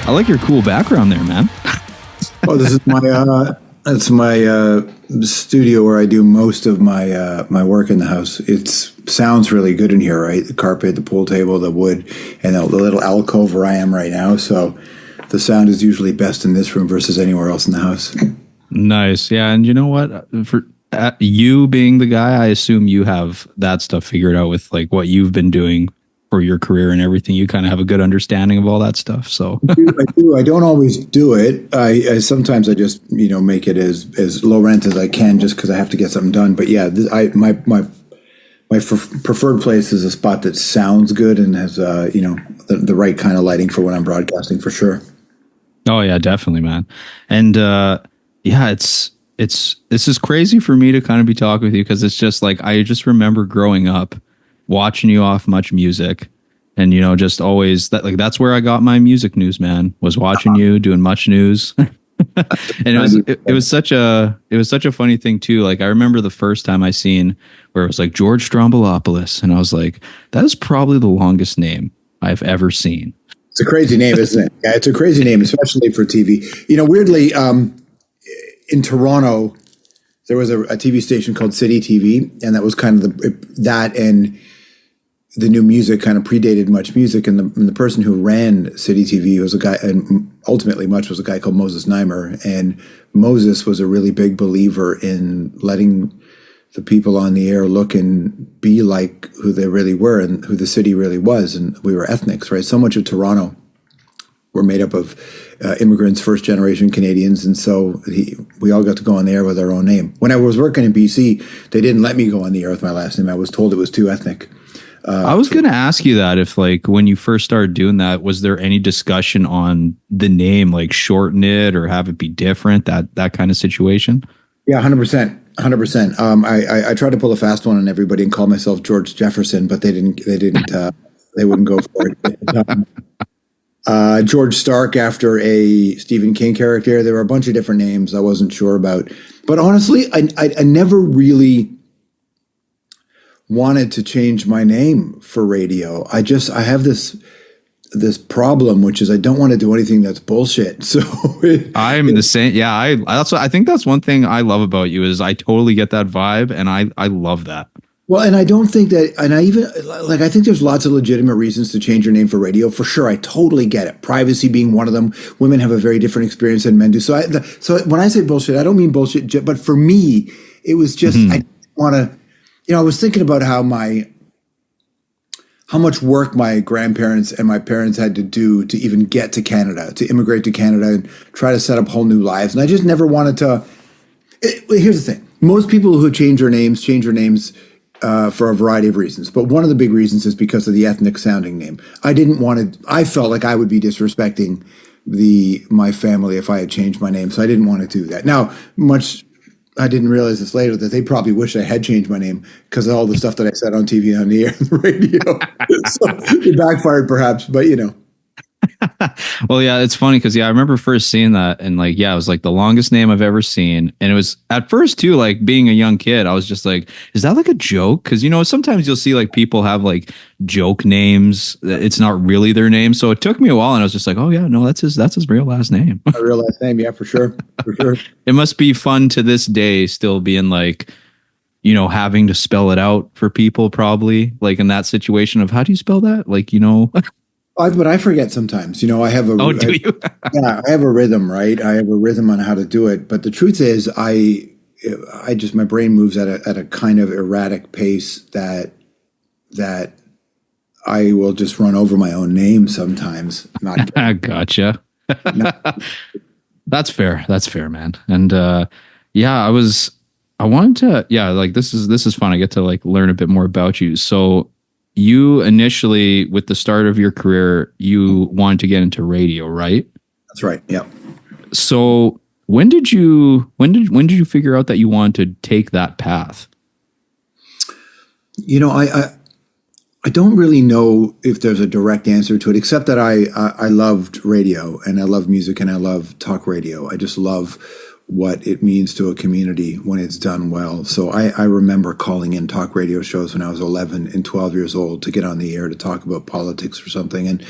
I like your cool background there, man. Oh, this is my it's my studio where I do most of my my work in the house. It sounds really good in here, right? The carpet, the pool table, the wood, and the little alcove where I am right now. So the sound is usually best in this room versus anywhere else in the house. Nice. Yeah, and you know what? For you being the guy, I assume you have that stuff figured out with like what you've been doing for your career and everything. You kind of have a good understanding of all that stuff. So I do. I don't always do it. I sometimes I just make it as low rent as I can just because I have to get something done. But yeah, my preferred place is a spot that sounds good and has the right kind of lighting for when I'm broadcasting for sure. Oh yeah, definitely, man. And yeah, it's this is crazy for me to kind of be talking with you because it's just like I just remember growing up watching you off Much Music, and just always that's where I got my music news, man. Was watching you doing Much News. And it was such a funny thing too. Like I remember the first time I seen where it was like George Stroumboulopoulos, and I was like, that is probably the longest name I've ever seen. It's a crazy name, isn't it? Yeah, it's a crazy name, especially for TV. Weirdly, in Toronto, there was a TV station called City TV, and that was kind of that and the new music kind of predated Much Music, and the person who ran City TV was a guy, and ultimately Much was a guy called Moses Neimer, and Moses was a really big believer in letting the people on the air look and be like who they really were and who the city really was, and we were ethnics, right? So much of Toronto were made up of immigrants, first-generation Canadians, and so we all got to go on the air with our own name. When I was working in BC, they didn't let me go on the air with my last name. I was told it was too ethnic. I was going to ask you that if like when you first started doing that, was there any discussion on the name, like shorten it or have it be different, that kind of situation? Yeah, 100%. 100%. I tried to pull a fast one on everybody and call myself George Jefferson, but they wouldn't go for it. George Stark after a Stephen King character. There were a bunch of different names I wasn't sure about. But honestly, I never really wanted to change my name for radio. I have this problem, which is I don't want to do anything that's bullshit. So I'm the same. Yeah, I think that's one thing I love about you is I totally get that vibe, and I love that. Well, and I don't think that, and I think there's lots of legitimate reasons to change your name for radio. For sure, I totally get it. Privacy being one of them. Women have a very different experience than men do. So when I say bullshit, I don't mean bullshit, but for me, it was just, I didn't want to, I was thinking about how much work my grandparents and my parents had to do to even get to Canada, to immigrate to Canada and try to set up whole new lives. And I just never wanted to. Here's the thing. Most people who change their names for a variety of reasons. But one of the big reasons is because of the ethnic sounding name. I felt like I would be disrespecting my family if I had changed my name. So I didn't want to do that. Now, I didn't realize this later that they probably wish I had changed my name because of all the stuff that I said on TV and on the air and the radio. So it backfired perhaps, but Well, yeah, it's funny because I remember first seeing that and it was like the longest name I've ever seen. And it was at first too, like being a young kid, I was just like, is that like a joke? Because sometimes you'll see like people have like joke names. It's not really their name. So it took me a while and I was just like, oh yeah, no, that's his real last name. My real last name, yeah, for sure. For sure. It must be fun to this day still being like, having to spell it out for people probably like in that situation of how do you spell that? Like, But I forget sometimes. I have a. Oh, do you? Yeah, I have a rhythm, right? I have a rhythm on how to do it. But the truth is, my brain moves at a kind of erratic pace that I will just run over my own name sometimes. Not gotcha. That's fair, man. And I wanted to, like this is fun. I get to like learn a bit more about you. So. You initially, with the start of your career, you wanted to get into radio, right? That's right. Yeah. So when did you figure out that you wanted to take that path? I don't really know if there's a direct answer to it, except that I loved radio and I love music and I love talk radio. I just love what it means to a community when it's done well. So I remember calling in talk radio shows when I was 11 and 12 years old to get on the air to talk about politics or something. And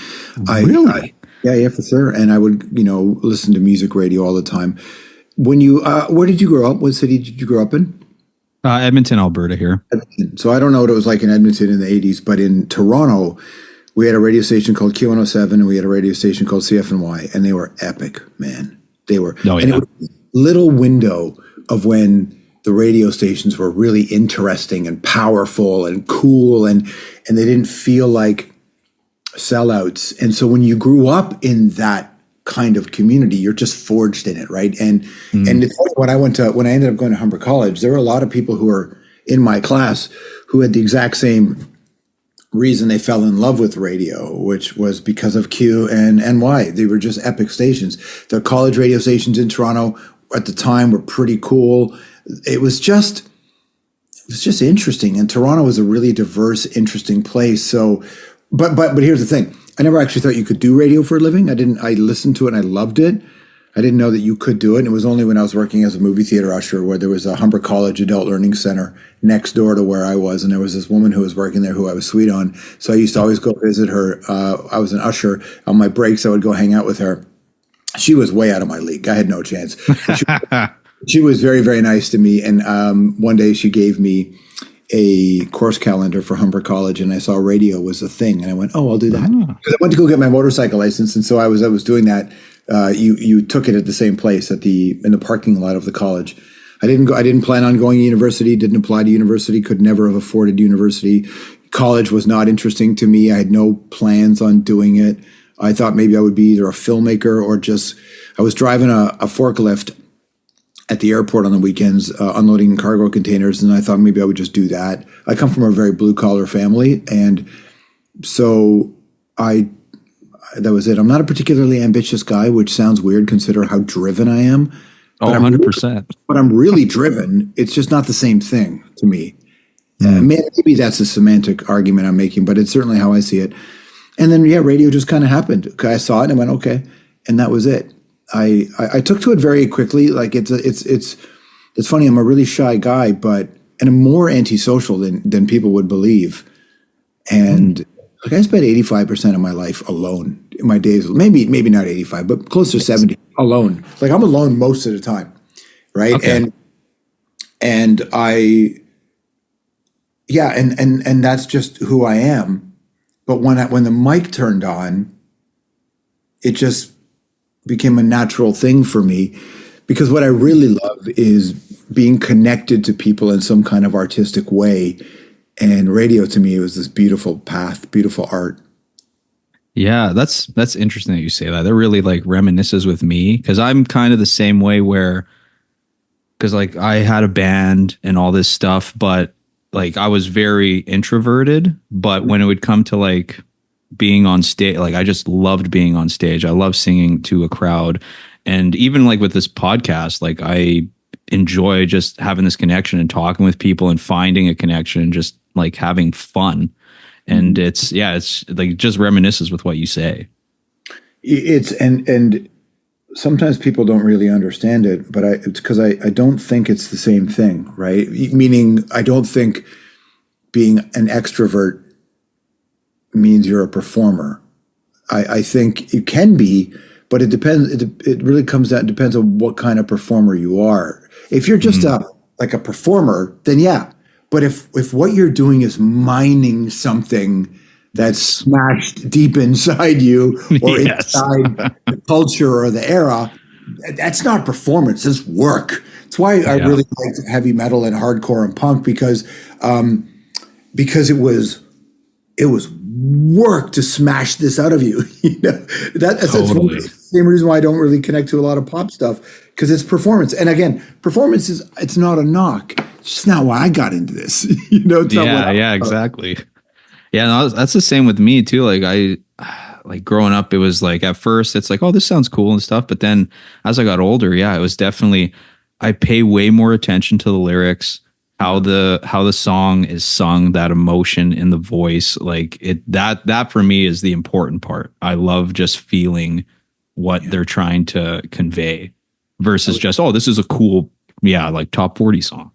really? yeah, for sure. And I would, listen to music radio all the time. Where did you grow up? What city did you grow up in? Edmonton, Alberta here. Edmonton. So I don't know what it was like in Edmonton in the 80s, but in Toronto, we had a radio station called Q107 and we had a radio station called CFNY, and they were epic, man. They were. Oh, and yeah. it was a little window of when the radio stations were really interesting and powerful and cool, and they didn't feel like sellouts. And so when you grew up in that kind of community, you're just forged in it, right? And it's funny, when I ended up going to Humber College, there were a lot of people who were in my class who had the exact same reason they fell in love with radio, which was because of Q and NY. They were just epic stations. The college radio stations in Toronto at the time were pretty cool. It was just interesting, and Toronto was a really diverse, interesting place. So, but here's the thing: I never actually thought you could do radio for a living. I listened to it and I loved it. I didn't know that you could do it. And it was only when I was working as a movie theater usher, where there was a Humber College Adult Learning Center next door to where I was. And there was this woman who was working there who I was sweet on. So I used to always go visit her. I was an usher. On my breaks, I would go hang out with her. She was way out of my league. I had no chance. She was very, very nice to me. And one day she gave me a course calendar for Humber College, and I saw radio was a thing. And I went, oh, I'll do that. Because I went to go get my motorcycle license. And so I was doing that. You took it at the same place in the parking lot of the college. I didn't plan on going to university, didn't apply to university, could never have afforded university. College was not interesting to me. I had no plans on doing it. I thought maybe I would be either a filmmaker or I was driving a forklift at the airport on the weekends, unloading cargo containers. And I thought maybe I would just do that. I come from a very blue collar family. And so that was it. I'm not a particularly ambitious guy, which sounds weird considering how driven I am. Oh, 100%. But I'm really driven. It's just not the same thing to me. Maybe that's a semantic argument I'm making, but it's certainly how I see it. And then, radio just kind of happened. I saw it and I went, okay. And that was it. I took to it very quickly. Like it's funny. I'm a really shy guy, and I'm more antisocial than people would believe. And I spent 85% of my life alone in my days. Maybe not 85, but close to 70 alone. Like I'm alone most of the time, right? Okay. And that's just who I am. But when the mic turned on, it just became a natural thing for me, because what I really love is being connected to people in some kind of artistic way. And radio to me was this beautiful path, beautiful art. Yeah, that's interesting that you say that. That really like reminisces with me, because I'm kind of the same way because like I had a band and all this stuff, but like I was very introverted. But when it would come to like being on stage, like I just loved being on stage. I love singing to a crowd. And even like with this podcast, like I enjoy just having this connection and talking with people and finding a connection and just like having fun. And it's like just reminisces with what you say. And sometimes people don't really understand it, but it's because I don't think it's the same thing, right? Meaning I don't think being an extrovert means you're a performer. I think you can be, but it depends. It really depends on what kind of performer you are. If you're just like a performer, then yeah. But if what you're doing is mining something that's smashed deep inside you or inside the culture or the era, that's not performance. It's work. That's why I really liked heavy metal and hardcore and punk, because it was work to smash this out of you. That's Totally. the same reason why I don't really connect to a lot of pop stuff, because it's performance. And again, performance it's not a knock. It's just not why I got into this. Exactly. Yeah, no, that's the same with me too. Like like growing up, it was like at first it's like, oh, this sounds cool and stuff. But then as I got older, it was definitely, I pay way more attention to the lyrics, how the song is sung, that emotion in the voice, like that for me is the important part. I love just feeling what they're trying to convey versus just, oh, this is a cool, like top 40 song.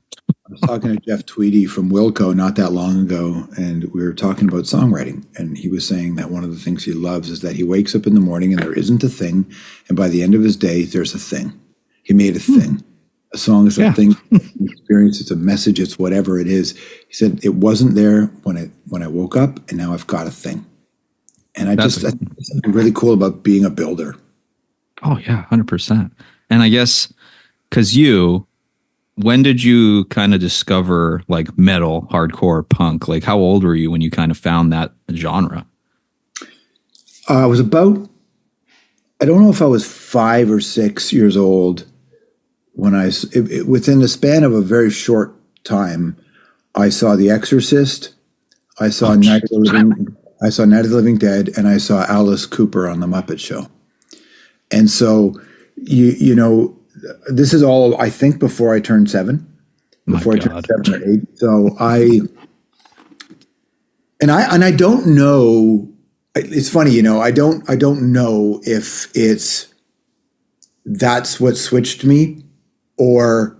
was talking to Jeff Tweedy from Wilco not that long ago, and we were talking about songwriting. And he was saying that one of the things he loves is that he wakes up in the morning and there isn't a thing, and by the end of his day, there's a thing. He made a thing. A song is a thing, an experience. It's a message. It's whatever it is. He said it wasn't there when I woke up, and now I've got a thing. And that's something really cool about being a builder. Oh yeah, 100%. And I guess because when did you kind of discover like metal, hardcore, punk? Like how old were you when you kind of found that genre? I was about, I don't know if I was 5 or 6 years old when within the span of a very short time, I saw The Exorcist, I saw Night of the Living Dead, and I saw Alice Cooper on The Muppet Show. And so, you know, this is all, I think, before I turned 7. Before I turned 7 or 8. So I don't know. It's funny, you know. I don't know if that's what switched me, or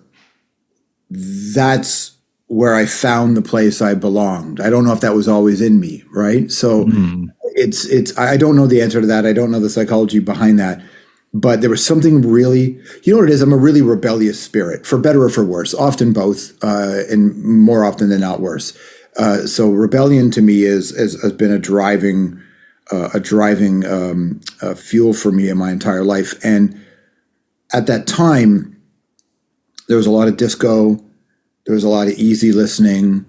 that's where I found the place I belonged. I don't know if that was always in me, right? So it's. I don't know the answer to that. I don't know the psychology behind that. But there was something really, you know what it is? I'm a really rebellious spirit, for better or for worse, often both, and more often than not worse. So rebellion to me has been a driving fuel for me in my entire life. And at that time, there was a lot of disco, there was a lot of easy listening,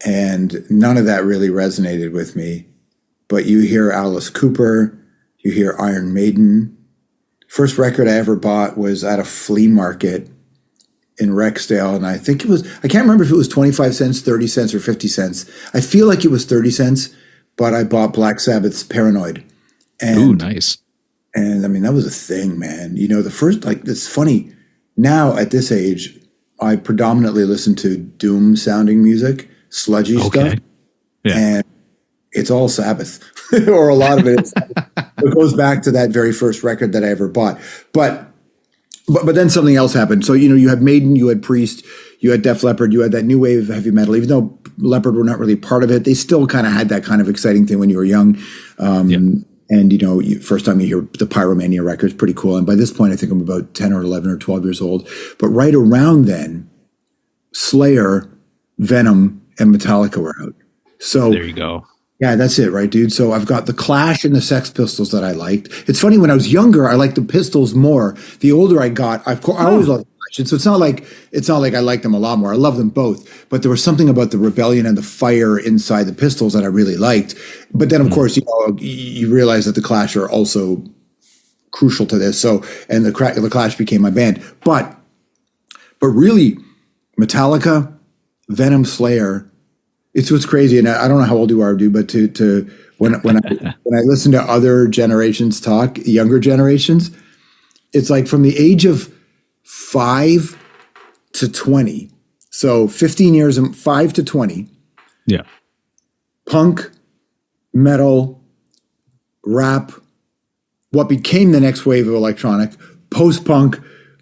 and none of that really resonated with me. But you hear Alice Cooper, you hear Iron Maiden. First record I ever bought was at a flea market in Rexdale, and I think it was, I can't remember if it was 25 cents, 30 cents, or 50 cents. I feel like it was 30 cents, but I bought Black Sabbath's Paranoid. And, ooh, nice. And I mean, that was a thing, man. You know, the first, like, it's funny. Now, at this age, I predominantly listen to doom-sounding music, sludgy stuff. Yeah. And it's all Sabbath, or a lot of it is. It goes back to that very first record that I ever bought. But then something else happened. So, you know, you had Maiden, you had Priest, you had Def Leppard, you had that new wave of heavy metal. Even though Leppard were not really part of it, they still kind of had that kind of exciting thing when you were young. And, you know, first time you hear the Pyromania records, pretty cool. And by this point, I think I'm about 10 or 11 or 12 years old. But right around then, Slayer, Venom, and Metallica were out. So there you go. Yeah, that's it, right, dude? So I've got the Clash and the Sex Pistols that I liked. It's funny, when I was younger, I liked the Pistols more. The older I got, I always loved the Clash. And so it's not like I liked them a lot more. I love them both. But there was something about the rebellion and the fire inside the Pistols that I really liked. But then, of course, you know, you realize that the Clash are also crucial to this. So, and the Clash became my band. But really, Metallica, Venom, Slayer. It's what's crazy, and I don't know how old you are, dude, but when I listen to other generations talk, younger generations, it's like from the age of 5 to 20, so 15 years, 5 to 20, yeah, punk, metal, rap, what became the next wave of electronic, post-punk.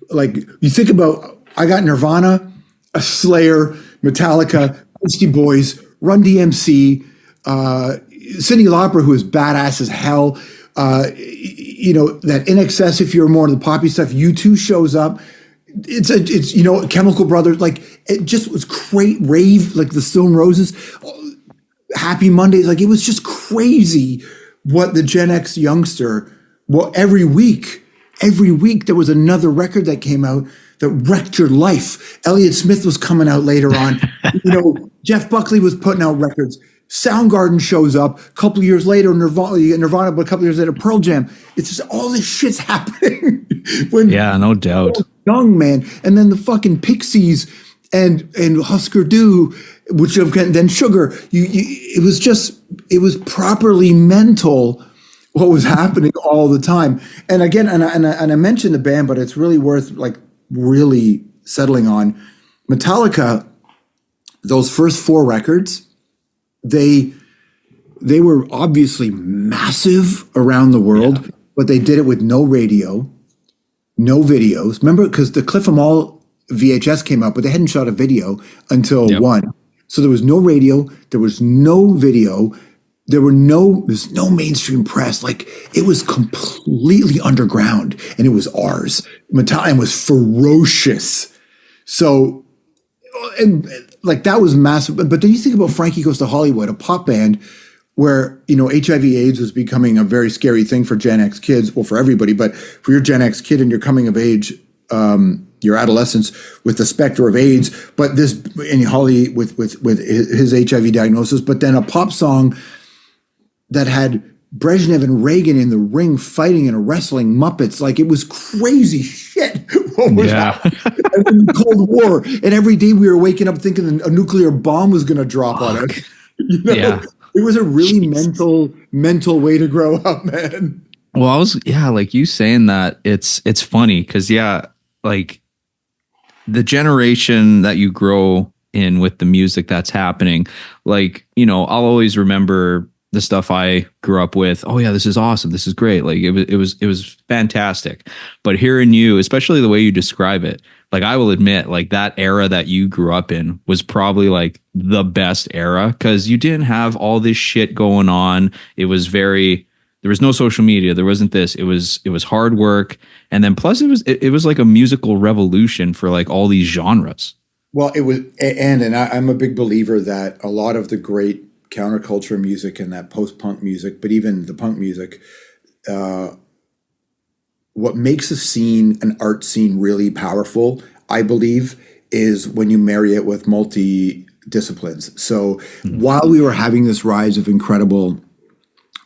Like, you think about, I got Nirvana, a Slayer, Metallica, Beastie Boys, Run DMC, Cyndi Lauper, who is badass as hell. You know, that In Excess, if you're more into the poppy stuff, U2 shows up. It's you know, Chemical Brothers, like, it just was great. Rave, like the Stone Roses, Happy Mondays, like, it was just crazy what the Gen X youngster, well, every week there was another record that came out that wrecked your life. Elliott Smith was coming out later on. You know, Jeff Buckley was putting out records. Soundgarden shows up a couple of years later. Nirvana, but a couple of years later, Pearl Jam. It's just all this shit's happening. Yeah, no doubt. Young man, and then the fucking Pixies and Husker Du, which then Sugar. It was properly mental what was happening all the time. And again, and I mentioned the band, but it's really worth like really settling on. Metallica, those first 4 records, they were obviously massive around the world, but they did it with no radio, no videos. Remember, because the Cliff 'Em All VHS came out, but they hadn't shot a video until Yep. one. So there was no radio, there was no video, there's no mainstream press. Like it was completely underground, and it was ours. Metallica was ferocious. So, and like that was massive. But then you think about Frankie Goes to Hollywood, a pop band where, HIV/AIDS was becoming a very scary thing for Gen X kids, well, for everybody, but for your Gen X kid and your coming of age, your adolescence with the specter of AIDS, but this in Holly with his HIV diagnosis, but then a pop song that had Brezhnev and Reagan in the ring fighting in a wrestling Muppets. Like it was crazy shit. What was happening in the Cold War? And every day we were waking up thinking a nuclear bomb was going to drop on us. Yeah. It was a really mental way to grow up, man. Well, like you saying that, it's funny because, like the generation that you grow in with the music that's happening, like, I'll always remember the stuff I grew up with. Oh yeah, this is awesome. This is great. Like it was fantastic. But hearing you, especially the way you describe it, like I will admit, like that era that you grew up in was probably like the best era because you didn't have all this shit going on. There was no social media. There wasn't this. It was hard work. And then plus it was like a musical revolution for like all these genres. Well, it was, and I'm a big believer that a lot of the great counterculture music and that post-punk music, but even the punk music, what makes an art scene really powerful, I believe, is when you marry it with multi-disciplines. So while we were having this rise of incredible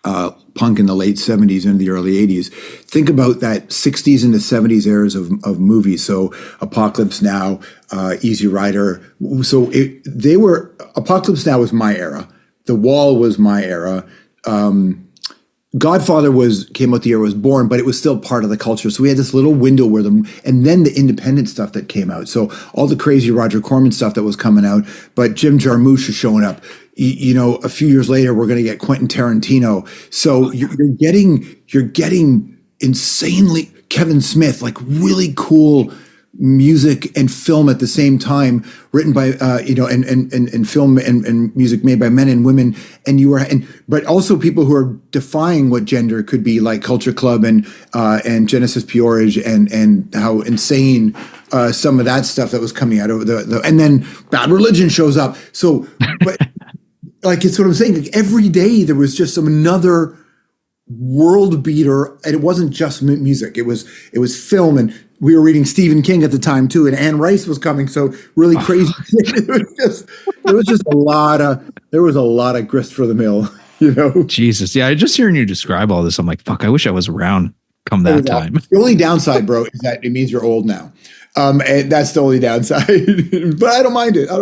punk in the late 70s and the early 80s, think about that 60s and the 70s eras of movies. So Apocalypse Now, Easy Rider. So Apocalypse Now was my era. The Wall was my era. Godfather came out the year I was born, but it was still part of the culture. So we had this little window and then the independent stuff that came out. So all the crazy Roger Corman stuff that was coming out, but Jim Jarmusch is showing up. A few years later, we're going to get Quentin Tarantino. So you're getting insanely Kevin Smith, like really cool music and film at the same time, written by and film and music made by men and women, but also people who are defying what gender could be, like Culture Club and Genesis Peorage and how insane some of that stuff that was coming out of and then Bad Religion shows up. So, but like it's what I'm saying. Like, every day there was just another world beater, and it wasn't just music. It was film, and we were reading Stephen King at the time too, and Anne Rice was coming. So really crazy. There was a lot of grist for the mill, Jesus. Yeah. Just hearing you describe all this, I'm like, fuck, I wish I was around come that time. The only downside, bro, is that it means you're old now. And that's the only downside, but I don't mind it. Well,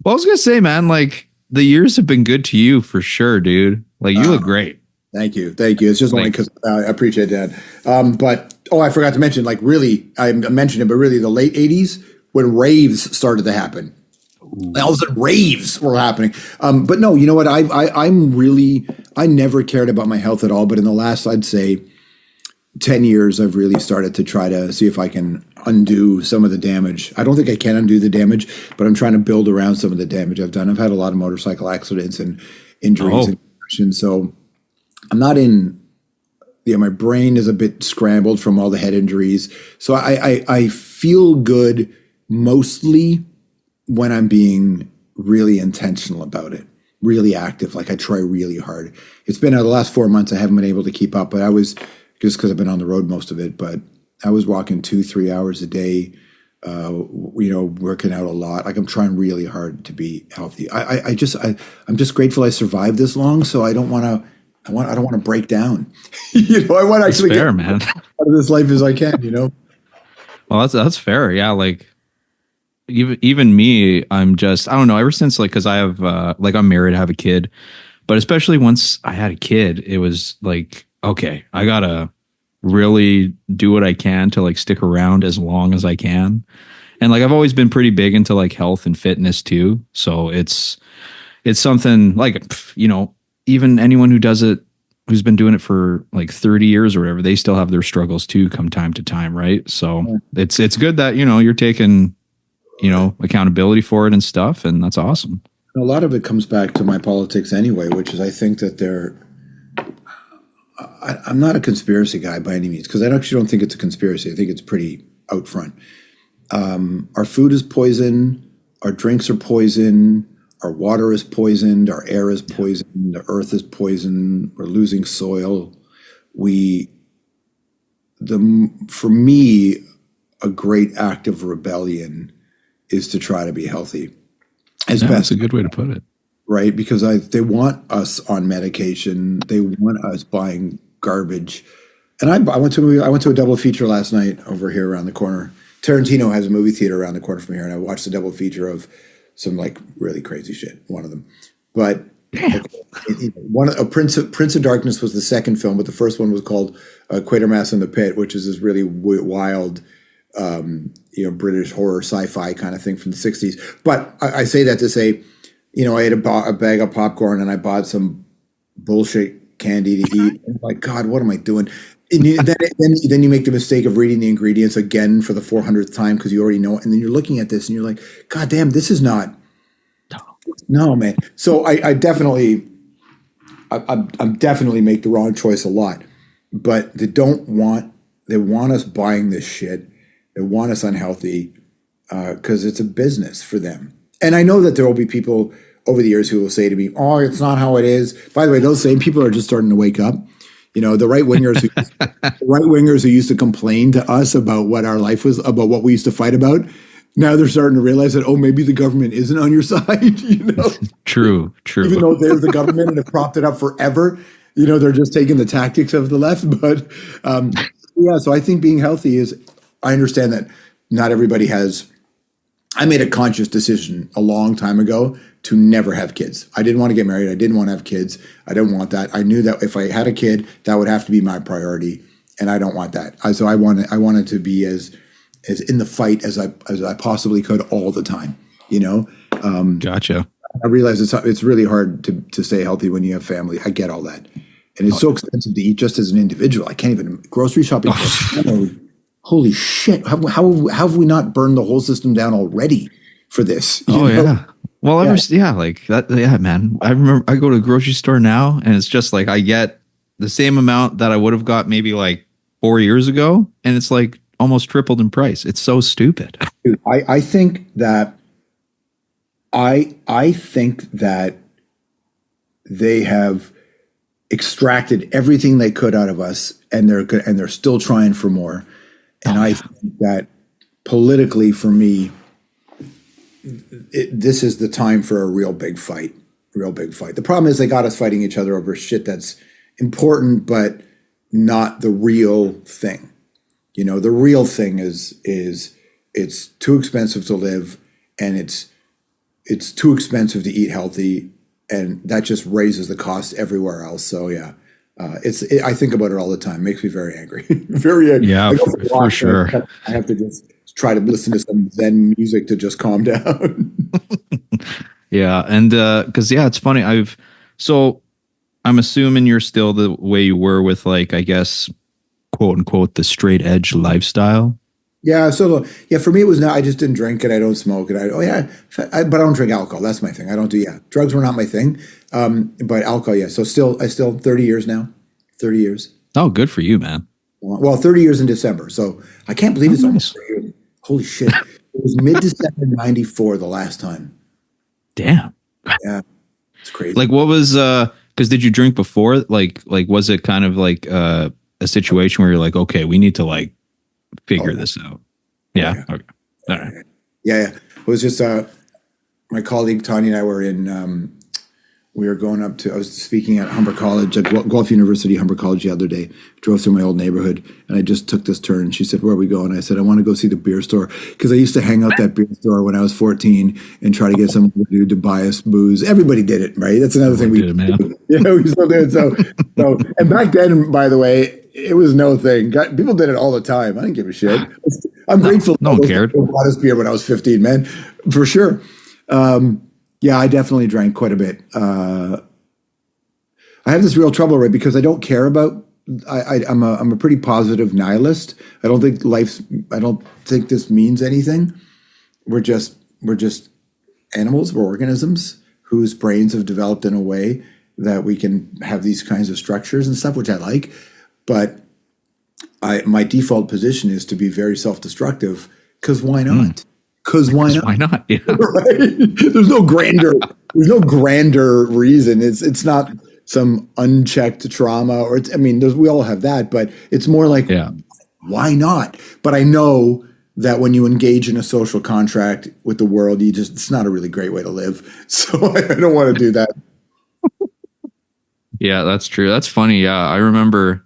I was going to say, man, like the years have been good to you for sure, dude. Like you look great. Thank you. It's just only because I appreciate that. But I forgot to mention, like really, I mentioned it, but really the late 80s when raves started to happen. All of a sudden raves were happening. But no, you know what? I never cared about my health at all. But in the last, I'd say 10 years, I've really started to try to see if I can undo some of the damage. I don't think I can undo the damage, but I'm trying to build around some of the damage I've done. I've had a lot of motorcycle accidents and injuries and concussions, so I'm not in. My brain is a bit scrambled from all the head injuries. So I feel good mostly when I'm being really intentional about it, really active. Like I try really hard. It's been the last 4 months I haven't been able to keep up, but I was just because I've been on the road most of it. But I was walking 2-3 hours a day, working out a lot. Like I'm trying really hard to be healthy. I'm just grateful I survived this long. So I don't want to. I don't want to break down. I want to actually fair, get man. out of this life as I can. Well, that's fair. Yeah, like even me, I'm just I don't know. Ever since because I have I'm married, I have a kid, but especially once I had a kid, it was like okay, I gotta really do what I can to stick around as long as I can, and I've always been pretty big into health and fitness too. So it's something even anyone who does it who's been doing it for like 30 years or whatever, they still have their struggles too come time to time, right? So it's good that, you're taking, accountability for it and stuff, and that's awesome. A lot of it comes back to my politics anyway, which is I think that I'm not a conspiracy guy by any means, because I actually don't think it's a conspiracy. I think it's pretty out front. Our food is poison, our drinks are poison, our water is poisoned, our air is poisoned, the earth is poisoned, we're losing soil. For me, a great act of rebellion is to try to be healthy as best. That's a good way to put it. Right? Because they want us on medication. They want us buying garbage. And I went to a double feature last night over here around the corner. Tarantino has a movie theater around the corner from here, and I watched a double feature of some like really crazy shit. One of them, but Prince of Darkness was the second film, but the first one was called Quatermass in the Pit, which is this really wild, British horror sci-fi kind of thing from the 60s. But I say that to say, I ate a bag of popcorn and I bought some bullshit candy to eat. And I'm like, God, what am I doing? And then you make the mistake of reading the ingredients again for the 400th time because you already know it. And then you're looking at this and you're like, God damn, this is not. No, man. So I'm definitely make the wrong choice a lot. But they want us buying this shit. They want us unhealthy because it's a business for them. And I know that there will be people over the years who will say to me, "Oh, it's not how it is." By the way, those same people are just starting to wake up. The right wingers who used to complain to us about what our life was, about what we used to fight about. Now they're starting to realize that, maybe the government isn't on your side. True. Even though they're the government and have propped it up forever, they're just taking the tactics of the left. But so I think being healthy is. I understand that not everybody has. I made a conscious decision a long time ago to never have kids. I didn't want to get married. I didn't want to have kids. I didn't want that. I knew that if I had a kid, that would have to be my priority, and I don't want that. So I wanted to be as in the fight as I possibly could all the time. Gotcha. I realize it's really hard to stay healthy when you have family. I get all that, and it's so expensive to eat just as an individual. I can't even grocery shopping. Holy shit! How have we not burned the whole system down already for this? Yeah. Well, like that. Yeah, man. I remember I go to a grocery store now, and it's just like I get the same amount that I would have got maybe like 4 years ago, and it's like almost tripled in price. It's so stupid. Dude, I think that I think that they have extracted everything they could out of us, and they're still trying for more. And I think that politically, for me, this is the time for a real big fight. The problem is they got us fighting each other over shit that's important, but not the real thing. The real thing is it's too expensive to live, and it's too expensive to eat healthy, and that just raises the cost everywhere else. So yeah. I think about it all the time. It makes me very angry. Very angry. Yeah, for sure. I have to just try to listen to some Zen music to just calm down. Yeah, and because it's funny. I'm assuming you're still the way you were with, like, I guess, quote unquote, the straight edge lifestyle. Yeah. So for me, it was not. I just didn't drink and I don't smoke and but I don't drink alcohol. That's my thing. I don't do. Drugs were not my thing. But alcohol, yeah. So I still 30 years now. 30 years. Oh, good for you, man. Well, 30 years in December. So I can't believe it's almost 30 years. Holy shit. It was mid-December 94 the last time. Damn. Yeah. It's crazy. Like, what was because did you drink before? Like was it kind of like a situation where you're like, okay, we need to like figure this out? Yeah. Okay. All right. Yeah. It was just my colleague Tanya and I were in we were going up to, I was speaking at Humber College, at Guelph University, Humber College the other day, drove through my old neighborhood, and I just took this turn. She said, where are we going? I said, I want to go see the beer store, because I used to hang out that beer store when I was 14 and try to get some dude to buy us booze. Everybody did it, right? That's another thing we did, man. We still did. So, and back then, by the way, it was no thing. People did it all the time. I didn't give a shit. I'm grateful. No one cared. I bought us beer when I was 15, man, for sure. Yeah, I definitely drank quite a bit. I have this real trouble, right? Because I don't care about. I'm a pretty positive nihilist. I don't think this means anything. We're just animals. We're organisms whose brains have developed in a way that we can have these kinds of structures and stuff, which I like. But my default position is to be very self-destructive because why not? Because why not? Why not? Yeah. Right? There's no grander reason. It's not some unchecked trauma or we all have that, but it's more like, Yeah. why not? But I know that when you engage in a social contract with the world, it's not a really great way to live. So I don't want to do that. Yeah, that's true. That's funny. Yeah. I remember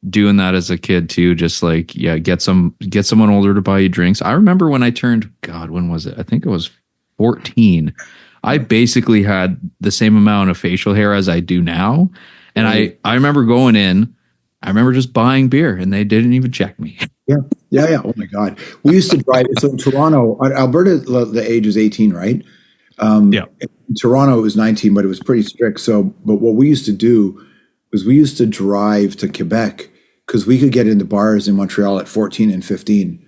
doing that as a kid too. Just like, yeah, get someone older to buy you drinks. I remember when I turned, God, when was it? I think it was 14. I basically had the same amount of facial hair as I do now. And I remember going in, I remember just buying beer and they didn't even check me. Yeah. Oh my God. We used to drive. So in Toronto, Alberta, the age is 18, right? Yeah. In Toronto, it was 19, but it was pretty strict. But what we used to do was we used to drive to Quebec because we could get into bars in Montreal at 14 and 15.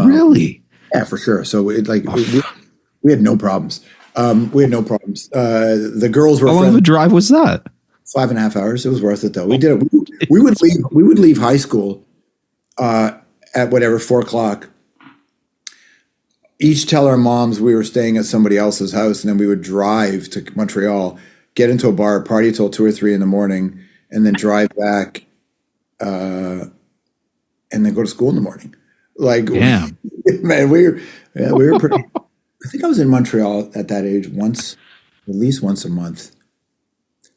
Really? Yeah, for sure. So we had no problems. The girls were. How long of a drive was that? 5.5 hours. It was worth it though. We did it. We would leave high school at whatever 4:00. Each tell our moms we were staying at somebody else's house, and then we would drive to Montreal, get into a bar, party till 2 or 3 in the morning, and then drive back, and then go to school in the morning. Like, yeah, man, we were pretty. I think I was in Montreal at that age at least once a month.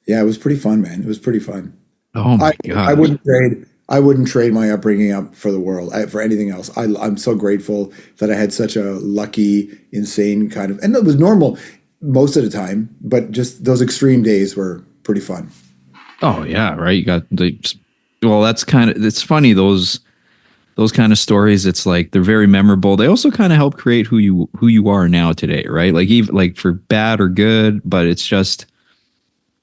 Yeah, it was pretty fun, man. It was pretty fun. Oh my God. I wouldn't trade my upbringing up for the world, for anything else. I'm so grateful that I had such a lucky, insane kind of, and it was normal most of the time, but just those extreme days were pretty fun. Oh yeah, right. You got it's funny, those kind of stories. It's like they're very memorable. They also kind of help create who you are now today, right? Like even like for bad or good, but it's just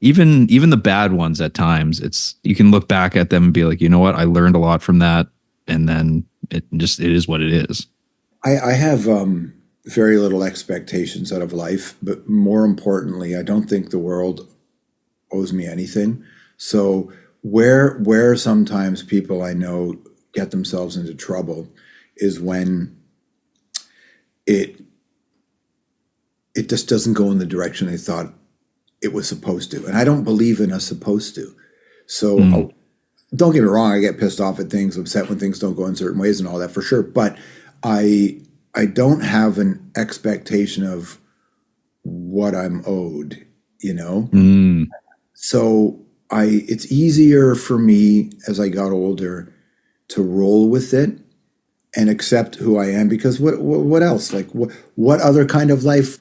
even the bad ones at times, you can look back at them and be like, you know what, I learned a lot from that, and then it is what it is. I have very little expectations out of life, but more importantly, I don't think the world owes me anything. So where sometimes people I know get themselves into trouble is when it just doesn't go in the direction they thought it was supposed to. And I don't believe in us supposed to. So don't get me wrong, I get pissed off at things, upset when things don't go in certain ways and all that for sure. But I don't have an expectation of what I'm owed, you know? So it's easier for me as I got older to roll with it and accept who I am, because what else? Like what other kind of life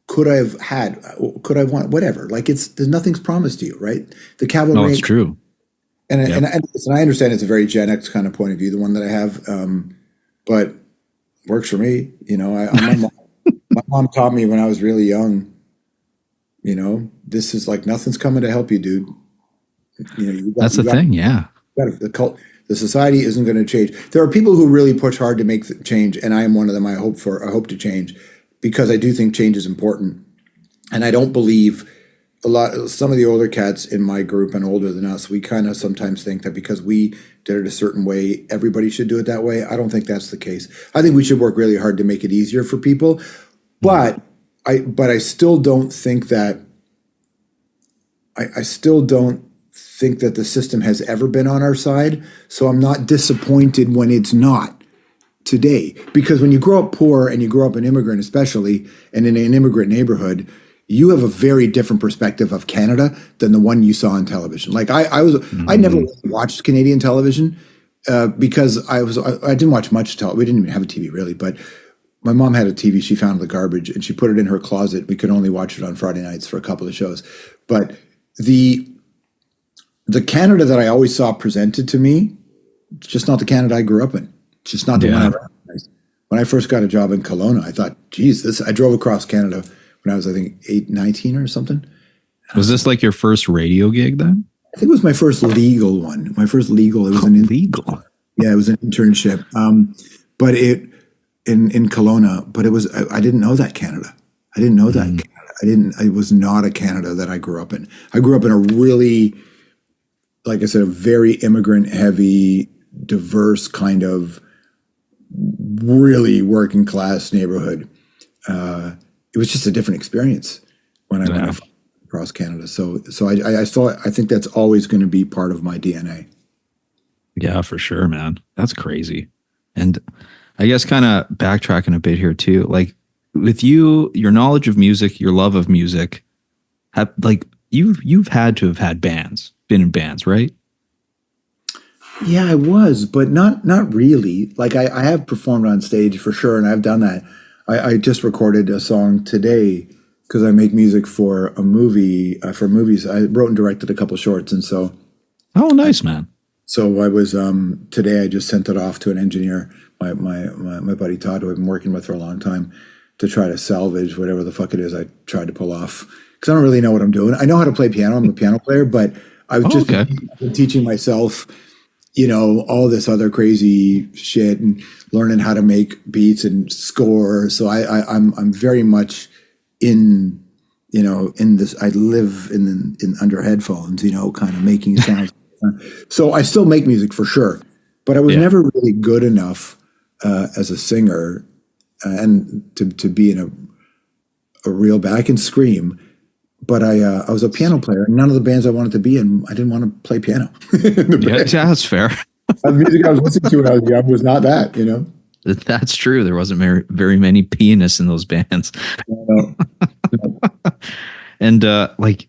could I have had? Could I want whatever? Like there's nothing's promised to you, right? The cavalry. No, it's true. And I understand it's a very Gen X kind of point of view, the one that I have, but works for me. You know, my mom taught me when I was really young. You know, this is like nothing's coming to help you, dude. You know, that's the thing. Yeah, the society isn't going to change. There are people who really push hard to make change, and I am one of them. I hope to change, because I do think change is important. And I don't believe some of the older cats in my group and older than us, we kind of sometimes think that because we did it a certain way, everybody should do it that way. I don't think that's the case. I think we should work really hard to make it easier for people. But I still don't think that I still don't think that the system has ever been on our side. So I'm not disappointed when it's not today. Because when you grow up poor and you grow up an immigrant, especially, and in an immigrant neighborhood, you have a very different perspective of Canada than the one you saw on television. Like I never watched Canadian television because I didn't watch much television. We didn't even have a TV really, but my mom had a TV she found in the garbage and she put it in her closet. We could only watch it on Friday nights for a couple of shows. But the Canada that I always saw presented to me, it's just not the Canada I grew up in. It's just not the one I recognized. When I first got a job in Kelowna, I thought, geez, I drove across Canada when I was, I think, 19 or something. Was this like your first radio gig then? I think it was my first legal one. My first legal. It was Oh, legal. yeah, it was an internship. But in Kelowna. But it was I didn't know that Canada. I didn't know that. Mm, I didn't. It was not a Canada that I grew up in. I grew up in a really, like I said, a very immigrant heavy, diverse kind of really working class neighborhood. It was just a different experience when I yeah. went across Canada. So I think that's always going to be part of my DNA. Yeah, for sure, man. That's crazy. And I guess kind of backtracking a bit here too. Like with you, your knowledge of music, your love of music, like you've had to have had bands, been in bands, right? Yeah, I was, but not really. Like I have performed on stage for sure, and I've done that. I just recorded a song today because I make music for a movie for movies. I wrote and directed a couple shorts, and Oh, nice, man. so I was today. I just sent it off to an engineer, my buddy Todd, who I've been working with for a long time, to try to salvage whatever the fuck it is I tried to pull off. Because I don't really know what I'm doing. I know how to play piano. I'm a piano player, but I've Oh, just okay. been teaching myself, all this other crazy shit and learning how to make beats and score. So I'm very much in, in this. I live in under headphones, kind of making sounds. So I still make music for sure, but I was Yeah. never really good enough as a singer and to be in a real band. I can scream, but I was a piano player. And none of the bands I wanted to be in, I didn't want to play piano. Yeah, yeah, that's fair. The music I was listening to when I was young was not that. That's true. There wasn't very many pianists in those bands. Uh, And like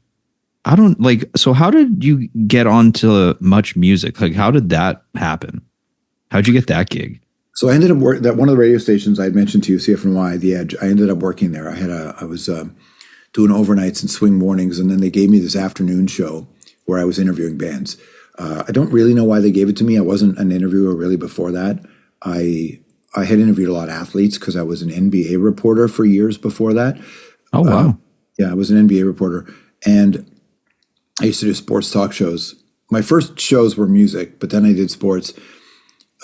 I don't like so how did you get onto Much Music? Like how did that happen? How'd you get that gig? so I ended up working that one of the radio stations I had mentioned to you, CFNY, The Edge. I ended up working there. I was doing overnights and swing mornings, and then they gave me this afternoon show where I was interviewing bands. I don't really know why they gave it to me. I wasn't an interviewer really before that. I had interviewed a lot of athletes because I was an NBA reporter for years before that. Oh wow. Yeah, I was an NBA reporter, and I used to do sports talk shows. My first shows were music, but then I did sports.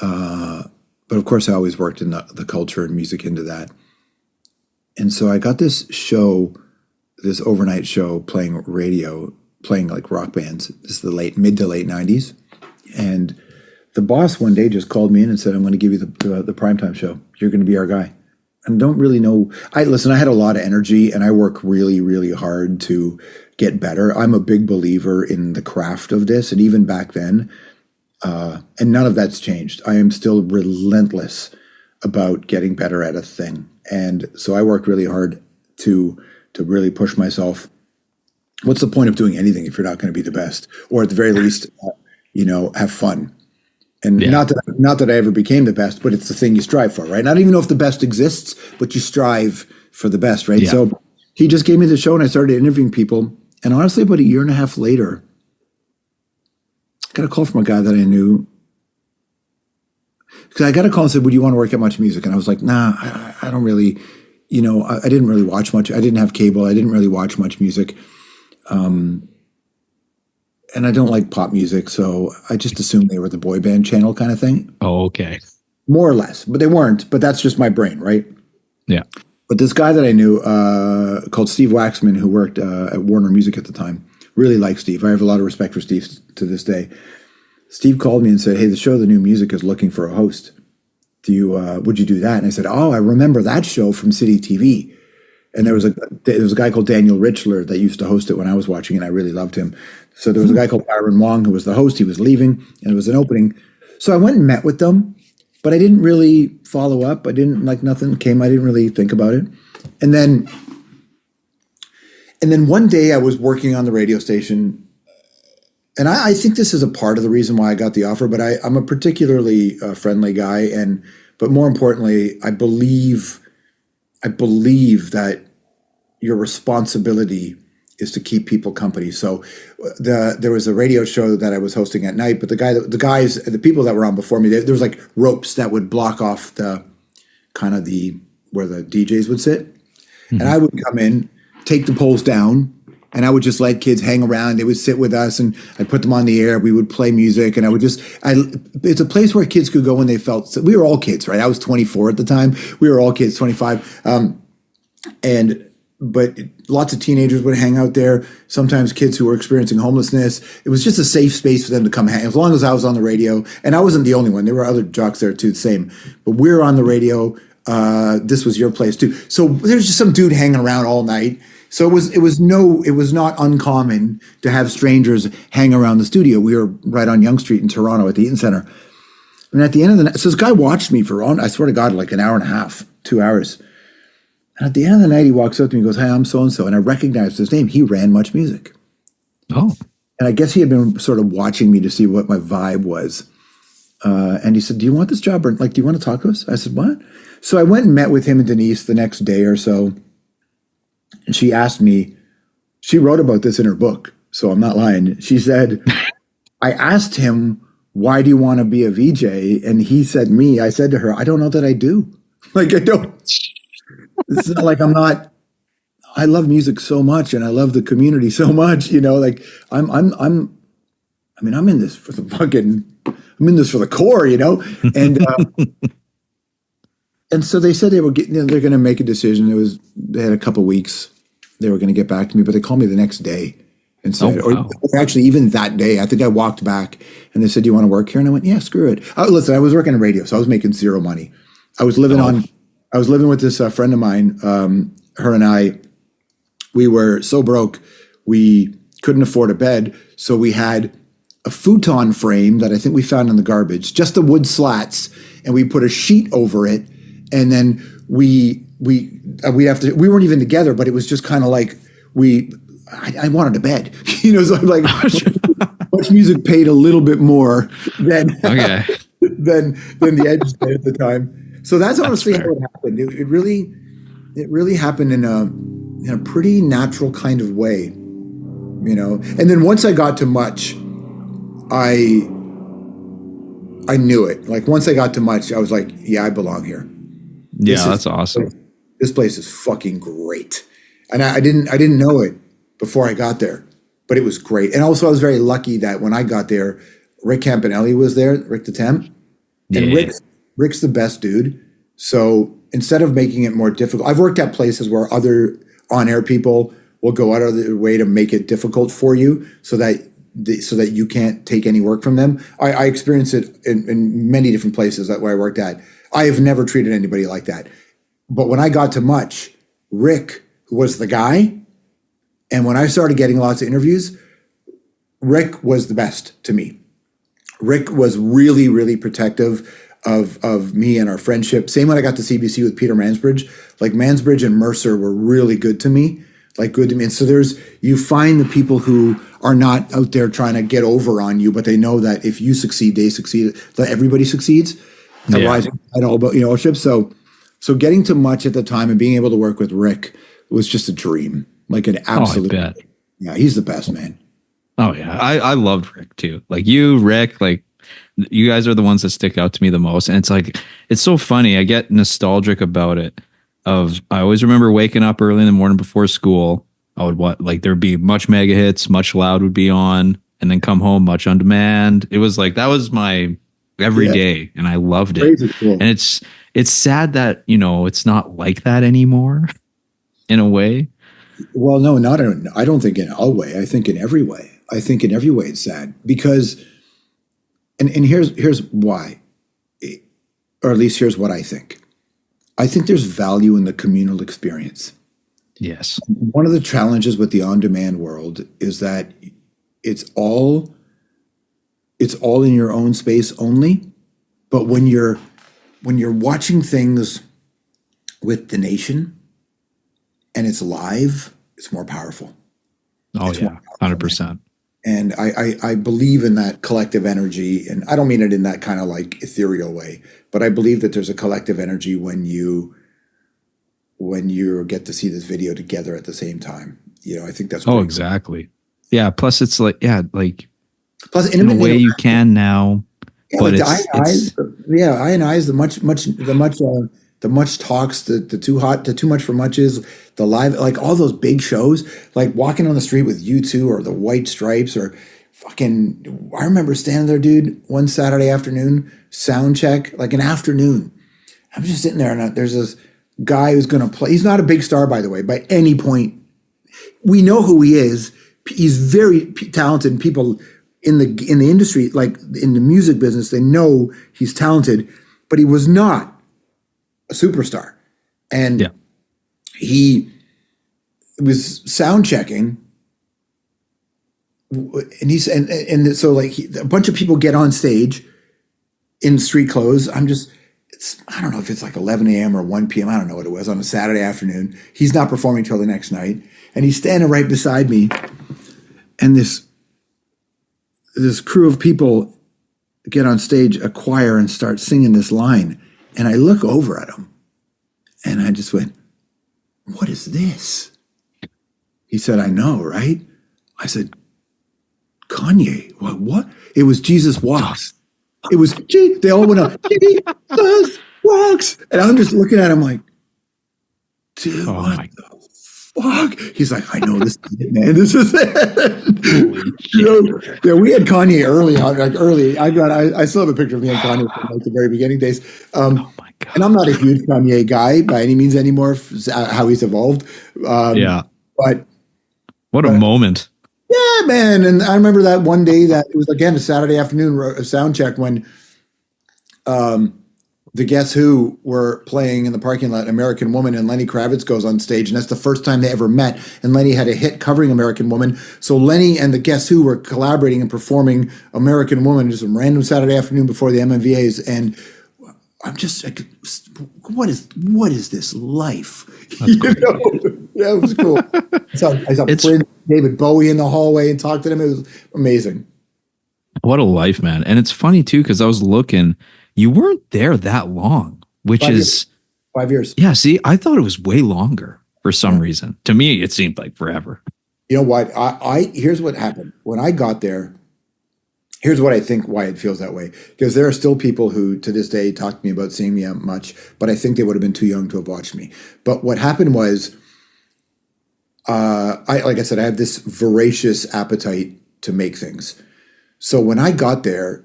But of course, I always worked in the culture and music into that. And so I got this show, this overnight show playing radio, playing like rock bands. This is the mid to late 90s. And the boss one day just called me in and said, I'm going to give you the primetime show. You're going to be our guy. And don't really know. I had a lot of energy and I work really, really hard to get better. I'm a big believer in the craft of this. And even back then, and none of that's changed. I am still relentless about getting better at a thing. And so I worked really hard to really push myself. What's the point of doing anything if you're not going to be the best? Or at the very least, have fun. And Yeah. not that I ever became the best, but it's the thing you strive for, right? Not even know if the best exists, but you strive for the best, right? Yeah. So he just gave me the show and I started interviewing people. And honestly, about a year and a half later, I got a call from a guy that I knew. Because I got a call and said, would you want to work at Much Music? And I was like, nah, I don't really, I didn't really watch much. I didn't have cable. I didn't really watch much music. And I don't like pop music. So I just assumed they were the boy band channel kind of thing. Oh, okay. More or less, but they weren't. But that's just my brain, right? Yeah. But this guy that I knew called Steve Waxman, who worked at Warner Music at the time, really liked Steve. I have a lot of respect for Steve to this day. Steve called me and said, hey, the show The New Music is looking for a host. Would you do that? And I said, oh, I remember that show from City TV. And there was a guy called Daniel Richler that used to host it when I was watching, and I really loved him. So there was a guy called Byron Wong who was the host. He was leaving, and it was an opening. So I went and met with them, but I didn't really follow up. Nothing came. I didn't really think about it. And then one day I was working on the radio station, and I think this is a part of the reason why I got the offer, but I'm a particularly friendly guy. But more importantly, I believe that your responsibility is to keep people company. So there was a radio show that I was hosting at night, but the people that were on before me, there was like ropes that would block off where the DJs would sit. Mm-hmm. And I would come in, take the poles down, and I would just let kids hang around. They would sit with us, and I'd put them on the air. We would play music, and it's a place where kids could go when they felt. So we were all kids, right? I was 24 at the time. We were all kids, 25, but lots of teenagers would hang out there. Sometimes kids who were experiencing homelessness. It was just a safe space for them to come hang. As long as I was on the radio, and I wasn't the only one. There were other jocks there too, the same. But we were on the radio. This was your place too. So there's just some dude hanging around all night. So it was not uncommon to have strangers hang around the studio. We were right on Yonge Street in Toronto at the Eaton Centre. And at the end of the night, so this guy watched me for, I swear to God, like an hour and a half, 2 hours. And at the end of the night, he walks up to me and goes, "Hi, I'm so-and-so." And I recognized his name. He ran Much Music. Oh. And I guess he had been sort of watching me to see what my vibe was. And he said, "Do you want this job? Or like, do you want to talk to us?" I said, "What?" So I went and met with him and Denise the next day or so. And she asked me, she wrote about this in her book, so I'm not lying. She said, I asked him, "Why do you want to be a VJ?" And he said, I said to her, "I don't know that I do." Like, I don't. It's not like I love music so much and I love the community so much, like I'm in this for I'm in this for the core, and so they said they're going to make a decision. They had a couple of weeks. They were going to get back to me, but they called me the next day and said, or actually even that day, I think I walked back and they said, "Do you want to work here?" And I went, "Yeah, screw it." Listen, I was working in radio, so I was making zero money. I was living with this friend of mine. Her and I, we were so broke, we couldn't afford a bed. So we had a futon frame that I think we found in the garbage, just the wood slats, and we put a sheet over it. And then we weren't even together, but it was just kind of like I wanted a bed, so I'm like, Much Music paid a little bit more than than the Edge did at the time. So that's honestly how it happened. It really happened in a pretty natural kind of way, And then once I got to Much, I knew it. Like once I got to Much, I was like, yeah, I belong here. Yeah, that's awesome. This place is fucking great. And I didn't know it before I got there, but it was great. And also I was very lucky that when I got there, Rick Campanelli was there, Rick the Temp. And Rick's the best dude. So instead of making it more difficult, I've worked at places where other on-air people will go out of their way to make it difficult for you so that you can't take any work from them. I experienced it in many different places where I worked at. I have never treated anybody like that. But when I got to Much, Rick was the guy. And when I started getting lots of interviews, Rick was the best to me. Rick was really, really protective of me and our friendship. Same when I got to CBC with Peter Mansbridge. Like Mansbridge and Mercer were really good to me. And so you find the people who are not out there trying to get over on you, but they know that if you succeed, they succeed, that everybody succeeds. The rising tide all about, So getting to Much at the time and being able to work with Rick was just a dream. Like an absolute. Yeah, he's the best, man. Oh yeah. I loved Rick too. Like you, Rick, like you guys are the ones that stick out to me the most. And it's like, it's so funny. I get nostalgic about it. I always remember waking up early in the morning before school. There'd be Much mega hits, Much Loud would be on, and then come home, Much on Demand. It was like, that was my every day, and I loved it. Crazy cool. And it's sad that, it's not like that anymore in a way. Well, no, I don't think in a way. I think in every way. I think in every way it's sad because, and here's why, or at least here's what I think. I think there's value in the communal experience. Yes. One of the challenges with the on-demand world is that it's all in your own space only. But when you're watching things with the nation and it's live, it's more powerful. Oh, yeah, 100%. And I believe in that collective energy. And I don't mean it in that kind of like ethereal way, but I believe that there's a collective energy when you get to see this video together at the same time. I think that's cool. Exactly. Yeah. Plus it's like, plus in a way you can now, but I and I is the much the Much Talks, the Too Hot, the Too Much for Muches, the Live, like all those big shows, like walking on the street with U2 or the White Stripes or fucking, I remember standing there, dude, one Saturday afternoon, sound check, like an afternoon. I'm just sitting there and there's this guy who's going to play. He's not a big star, by the way, by any point. We know who he is. He's very talented. People in the industry, like in the music business, they know he's talented, but he was not a superstar. And he was sound checking, and he's and so like a bunch of people get on stage in street clothes. I don't know if it's like 11 a.m. or 1 p.m. I don't know what it was on a Saturday afternoon. He's not performing till the next night, and he's standing right beside me, and this crew of people get on stage, a choir, and start singing this line, and I look over at him, and I just went, "What is this?" He said, "I know, right?" I said, "Kanye, what?" It was Jesus Walks. It was, they all went up, Jesus Walks. And I'm just looking at him like, dude, what the fuck? He's like, I know this is it, man. This is it. Yeah, we had Kanye early on, like early. I still have a picture of me and Kanye from like the very beginning days. And I'm not a huge Kanye guy by any means anymore, how he's evolved. But what a moment. Yeah, man. And I remember that one day that it was, again, a Saturday afternoon a sound check when the Guess Who were playing in the parking lot, American Woman, and Lenny Kravitz goes on stage. And that's the first time they ever met. And Lenny had a hit covering American Woman. So Lenny and the Guess Who were collaborating and performing American Woman just a random Saturday afternoon before the MMVAs. And I'm just like, what is this life? You know? Yeah, it was cool. I saw Prince, David Bowie in the hallway and talked to him. It was amazing. What a life, man. And it's funny too, because I was looking, you weren't there that long, which 5 is years. 5 years. Yeah, see, I thought it was way longer for some reason. To me, it seemed like forever. You know what? Here's what happened. When I got there, here's what I think why it feels that way. Because there are still people who, to this day, talk to me about seeing me much, but I think they would have been too young to have watched me. But what happened was, like I said, I have this voracious appetite to make things. So when I got there,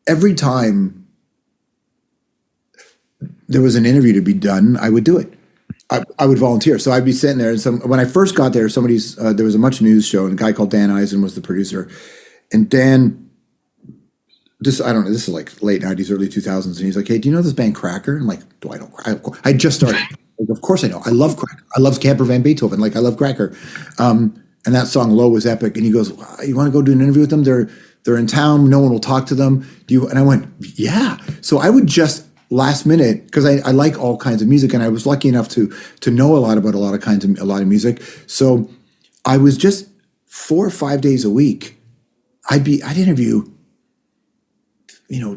every time there was an interview to be done, I would do it. I would volunteer. So I'd be sitting there. And when I first got there, there was a Much News show, and a guy called Dan Eisen was the producer. And Dan, I don't know, this is like late 90s, early 2000s. And he's like, hey, do you know this band Cracker? I'm like, do I know? I just started. Like, of course I know. I love Cracker. I love Camper Van Beethoven. Like, I love Cracker. And that song Low was epic. And he goes, you want to go do an interview with them? They're in town. No one will talk to them. And I went, yeah. So I would just last minute, because I like all kinds of music, and I was lucky enough to know a lot about a lot of music. So I was just 4 or 5 days a week. I'd interview,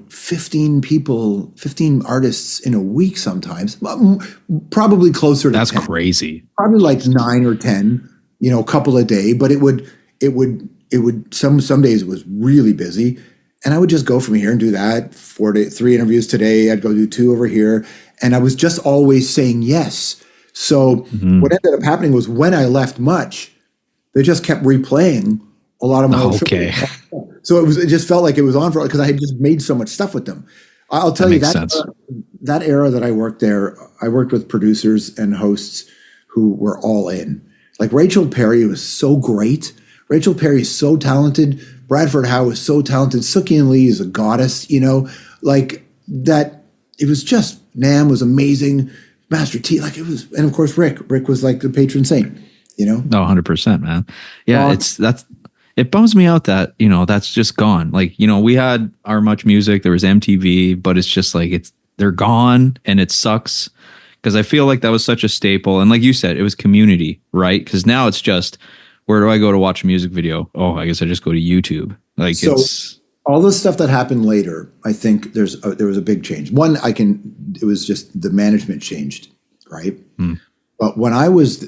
15 people, 15 artists in a week sometimes, probably closer to That's 10. crazy. Probably like 9 or 10, a couple a day, but it would some days it was really busy, and I would just go from here and do that. 3 interviews today. I'd go do 2 over here. And I was just always saying yes. So what ended up happening was when I left Much, they just kept replaying a lot of my old shows. So it just felt like it was on for, because I had just made so much stuff with them. I'll tell you that era that I worked there, I worked with producers and hosts who were all in. Like Rachel Perry was so great. Rachel Perry is so talented. Bradford Howe is so talented. Sookie and Lee is a goddess, like that. It was just, Nam was amazing. Master T, like it was, and of course Rick was like the patron saint, No, 100%, man. Yeah, it bums me out that, that's just gone. Like, we had our Much Music, there was MTV, but it's just like, they're gone, and it sucks because I feel like that was such a staple. And like you said, it was community, right? Because now it's just, where do I go to watch a music video? Oh, I guess I just go to YouTube. Like, so it's all the stuff that happened later. I think there was a big change. One, it was just the management changed, right? But when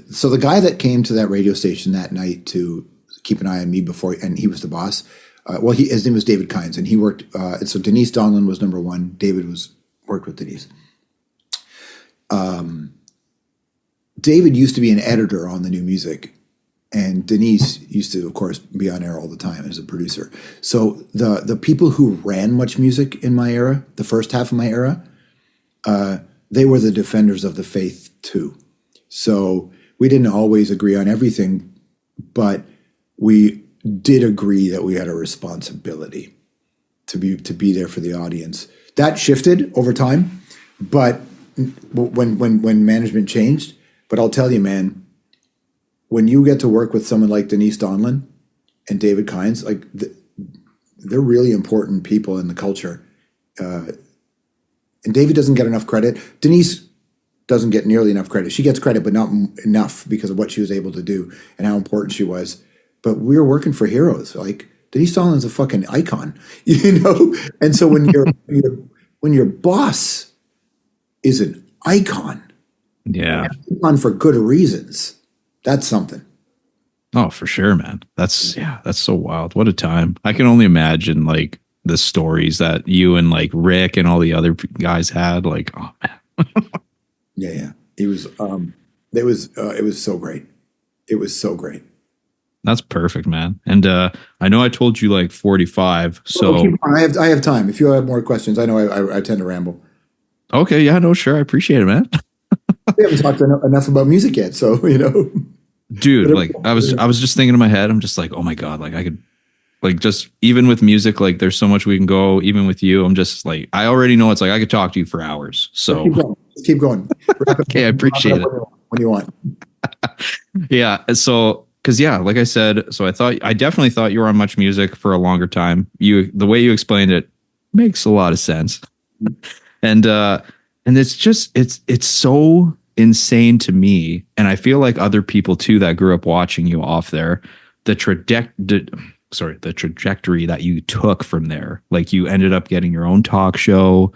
so the guy that came to that radio station that night to keep an eye on me and he was the boss. His name was David Kynes, and he worked. So Denise Donlin was number 1. David worked with Denise. David used to be an editor on the new music, and Denise used to, of course, be on air all the time as a producer. So the people who ran Much Music in my era, the first half of my era, they were the defenders of the faith too. So we didn't always agree on everything, but we did agree that we had a responsibility to be there for the audience. That shifted over time, but when management changed. But I'll tell you, man, when you get to work with someone like Denise Donlin and David Kynes, like they're really important people in the culture. And David doesn't get enough credit. Denise doesn't get nearly enough credit. She gets credit, but not enough because of what she was able to do and how important she was. But we were working for heroes. Like Denise Donlin's a fucking icon, you know? And so when your boss is an icon, yeah, icon for good reasons, that's something. Oh, for sure, man. That's so wild. What a time. I can only imagine like the stories that you and like Rick and all the other guys had. Like, oh man. Yeah. It was so great. It was so great. That's perfect, man. And I know I told you like 45. So I have time. If you have more questions, I know I tend to ramble. Okay, yeah, no, sure. I appreciate it, man. We haven't talked enough about music yet, so you know. Dude, like I was just thinking in my head, I'm just like, oh my God, like I could like just even with music, like there's so much we can go, even with you. I'm just like, I already know it's like I could talk to you for hours. So keep going. Okay, I appreciate it. When you want. Yeah. So because like I said, so I definitely thought you were on Much Music for a longer time. The way you explained it makes a lot of sense. And it's just it's so insane to me, and I feel like other people too that grew up watching you off there, the trajectory that you took from there. Like you ended up getting your own talk show,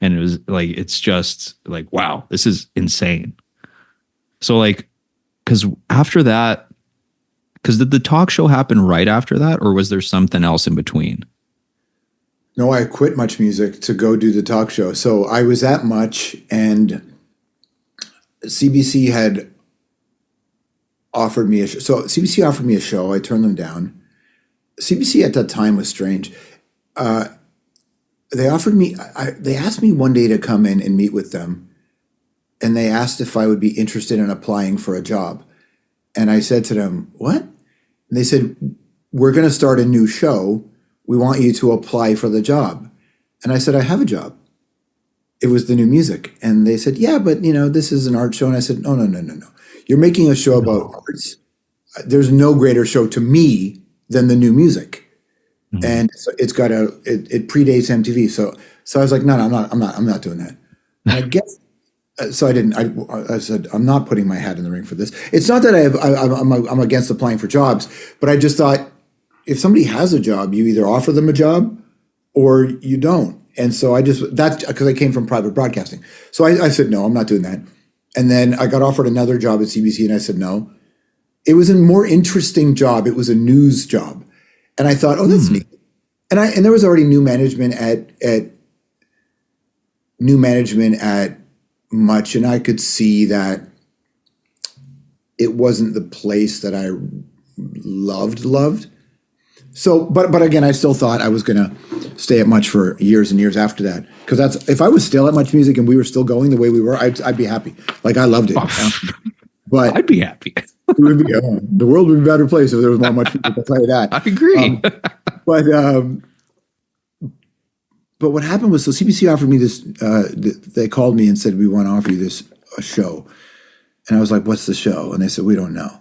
and it was like it's just like, wow, this is insane. So like, because after that, did the talk show happen right after that, or was there something else in between? No, I quit Much Music to go do the talk show. So I was at Much, and CBC had offered me a show. So CBC offered me a show. I turned them down. CBC at that time was strange. They offered me, they asked me one day to come in and meet with them. And they asked if I would be interested in applying for a job. And I said to them, what? And they said, we're going to start a new show. We want you to apply for the job. And I said, I have a job. It was the new music. And they said, yeah, but you know, this is an art show. And I said, no. You're making a show about arts. There's no greater show to me than the new music. Mm-hmm. And so it predates MTV. So I was like, no, I'm not doing that. And I guess, so I didn't, I said, I'm not putting my hat in the ring for this. It's not that I'm against applying for jobs, but I just thought, if somebody has a job, you either offer them a job or you don't. And so that's because I came from private broadcasting. So I said, no, I'm not doing that. And then I got offered another job at CBC and I said, no. It was a more interesting job. It was a news job. And I thought, oh, that's neat. And there was already new management at Much. And I could see that it wasn't the place that I loved. So, but again, I still thought I was going to stay at Much for years and years after that. Because if I was still at Much Music and we were still going the way we were, I'd be happy. Like I loved it. But I'd be happy. The world would be a better place if there was more Much Music. I'll tell you that. I agree. But what happened was, so CBC offered me this. They called me and said, we want to offer you a show. And I was like, what's the show? And they said, we don't know.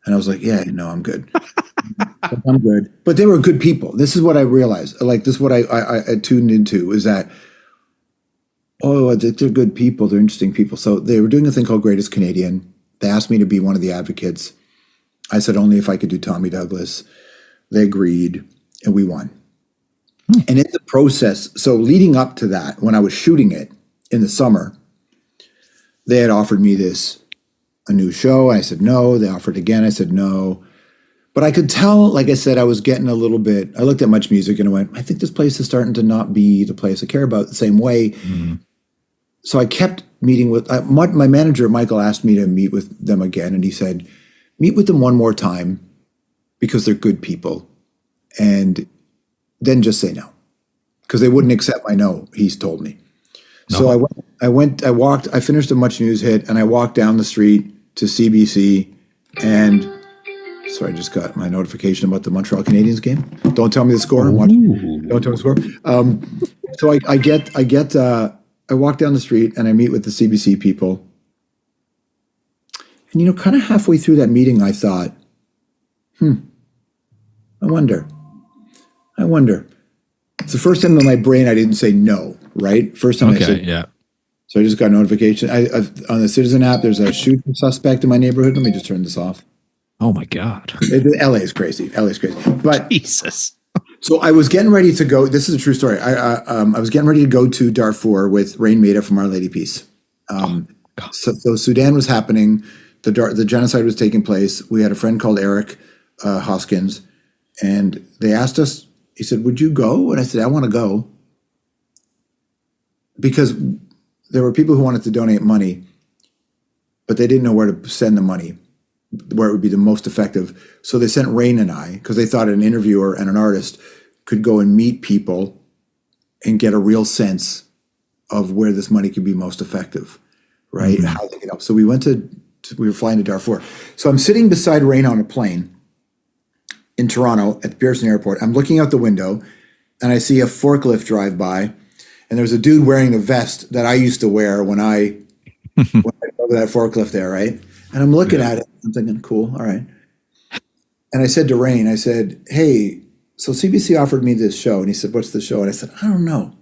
And I was like, yeah, no, I'm good. I'm good. But they were good people. This is what I realized. Like, this is what I tuned into, is that, they're good people. They're interesting people. So they were doing a thing called Greatest Canadian. They asked me to be one of the advocates. I said only if I could do Tommy Douglas. They agreed, and we won. And in the process, so leading up to that, when I was shooting it in the summer, they had offered me a new show. I said no. They offered again. I said no. But I could tell, like I said, I was getting a little bit, I looked at Much Music and I went, I think this place is starting to not be the place I care about the same way. Mm-hmm. So I kept meeting with my manager, Michael, asked me to meet with them again. And he said, meet with them one more time because they're good people. And then just say no, because they wouldn't accept my no, he's told me. No. So I finished a Much News hit, and I walked down the street to CBC, and sorry, I just got my notification about the Montreal Canadiens game. Don't tell me the score. Don't tell me the score. So I walk down the street and I meet with the CBC people. And, kind of halfway through that meeting, I thought, I wonder. It's the first time in my brain I didn't say no, right? First time I said, yeah. So I just got a notification. On the Citizen app, there's a shooting suspect in my neighborhood. Let me just turn this off. Oh my God. LA is crazy. But Jesus. So I was getting ready to go. This is a true story. I was getting ready to go to Darfur with Rain Maida from Our Lady Peace. So Sudan was happening. The genocide was taking place. We had a friend called Eric Hoskins, and they asked us, he said, would you go? And I said, I want to go. Because there were people who wanted to donate money, but they didn't know where to send the money, where it would be the most effective. So they sent Rain and I, because they thought an interviewer and an artist could go and meet people and get a real sense of where this money could be most effective, right? Mm-hmm. How they could help. So we were flying to Darfur. So I'm sitting beside Rain on a plane in Toronto at the Pearson Airport. I'm looking out the window and I see a forklift drive by, and there's a dude wearing the vest that I used to wear when I drove that forklift there, right? And I'm looking at it. I'm thinking, cool, all right. And I said to Rain, I said, hey, so CBC offered me this show. And he said, what's the show? And I said, I don't know.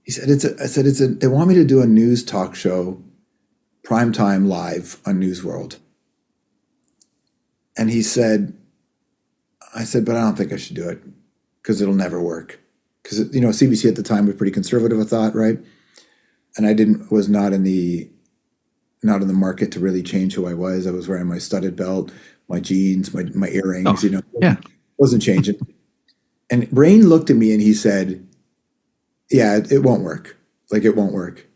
He said, they want me to do a news talk show, primetime live on News World. And he said, I said, but I don't think I should do it because it'll never work. Because, CBC at the time was pretty conservative, I thought, right? And I was not in the market to really change who I was. I was wearing my studded belt, my jeans, my earrings, wasn't changing. And Rain looked at me and he said, yeah, it won't work. Like, it won't work.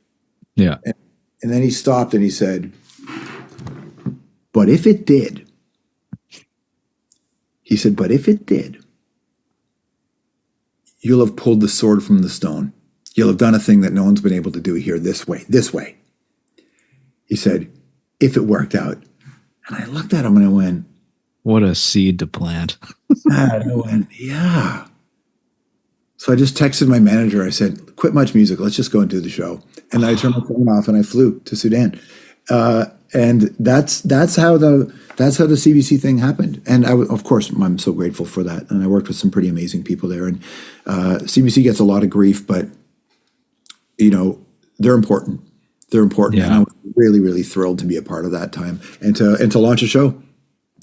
Yeah. And then he stopped and he said, but if it did, he said, but if it did, you'll have pulled the sword from the stone. You'll have done a thing that no one's been able to do here this way. He said, if it worked out. And I looked at him and I went, what a seed to plant. And I went, yeah. So I just texted my manager. I said, quit Much Music. Let's just go and do the show. And I turned my phone off and I flew to Sudan. And that's how the CBC thing happened. And of course, I'm so grateful for that. And I worked with some pretty amazing people there. And CBC gets a lot of grief, but they're important. They're important. Yeah. And I was really, really thrilled to be a part of that time and to launch a show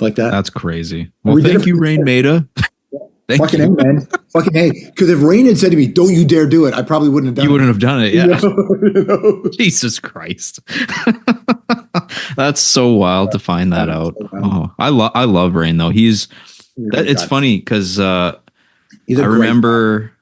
like that. That's crazy. Well, thank you, Rain Maida. Fucking A, man. Fucking A. Because if Rain had said to me, don't you dare do it, I probably wouldn't have done it. You wouldn't have done it, yeah. Jesus Christ. That's so wild to find that out. So I love Rain, though. It's funny because I remember,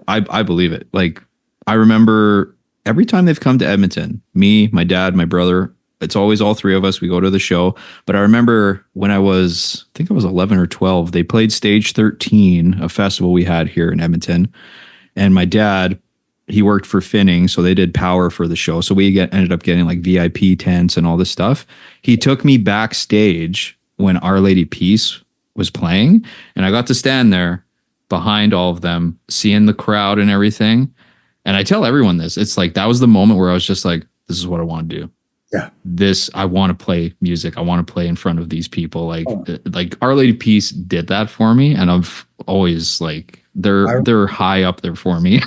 I believe it. Like, I remember every time they've come to Edmonton, me, my dad, my brother, it's always all three of us. We go to the show. But I remember when I think I was 11 or 12, they played Stage 13, a festival we had here in Edmonton. And my dad, he worked for Finning, so they did power for the show. So we ended up getting like VIP tents and all this stuff. He took me backstage when Our Lady Peace was playing. And I got to stand there behind all of them, seeing the crowd and everything. And I tell everyone this. It's like, that was the moment where I was just like, this is what I want to do. Yeah. I want to play music. I want to play in front of these people. Like Our Lady Peace did that for me. And I've always like, they're high up there for me.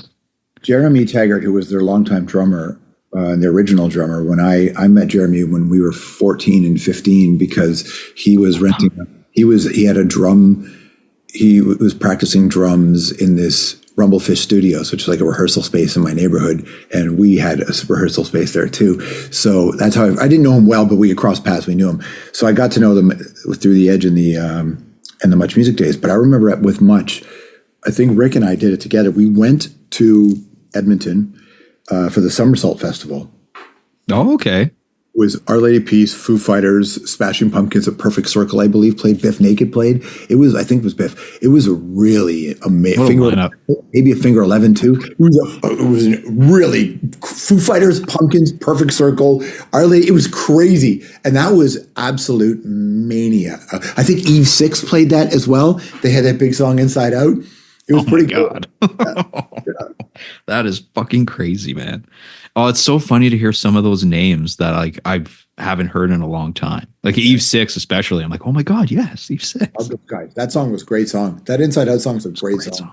Jeremy Taggart, who was their longtime drummer, the original drummer, when I met Jeremy when we were 14 and 15, because he was renting, he had a drum. He was practicing drums in this Rumblefish Studios, which is like a rehearsal space in my neighborhood, and we had a rehearsal space there too. So that's how I didn't know him well, but we had crossed paths. We knew him, so I got to know them through the Edge and the Much Music days. But I remember with Much, I think Rick and I did it together. We went to Edmonton for the Somersault Festival, Oh, okay. Was Our Lady Peace, Foo Fighters, Smashing Pumpkins, A Perfect Circle, I believe, played. Biff Naked played. It was, I think it was Biff. It was a really amazing What a finger, lineup. maybe a finger 11 too. It was really Foo Fighters, Pumpkins, Perfect Circle, Our Lady. It was crazy, and that was absolute mania. I think Eve Six played that as well. They had that big song Inside Out. It was Oh my pretty cool. God. Yeah. That is fucking crazy, man. Oh, it's so funny to hear some of those names that like I haven't heard in a long time. Like Eve Six, especially. I'm like, oh my God, yes, Eve Six. Guys, that song was a great song. That Inside Out song is a great Great song. song.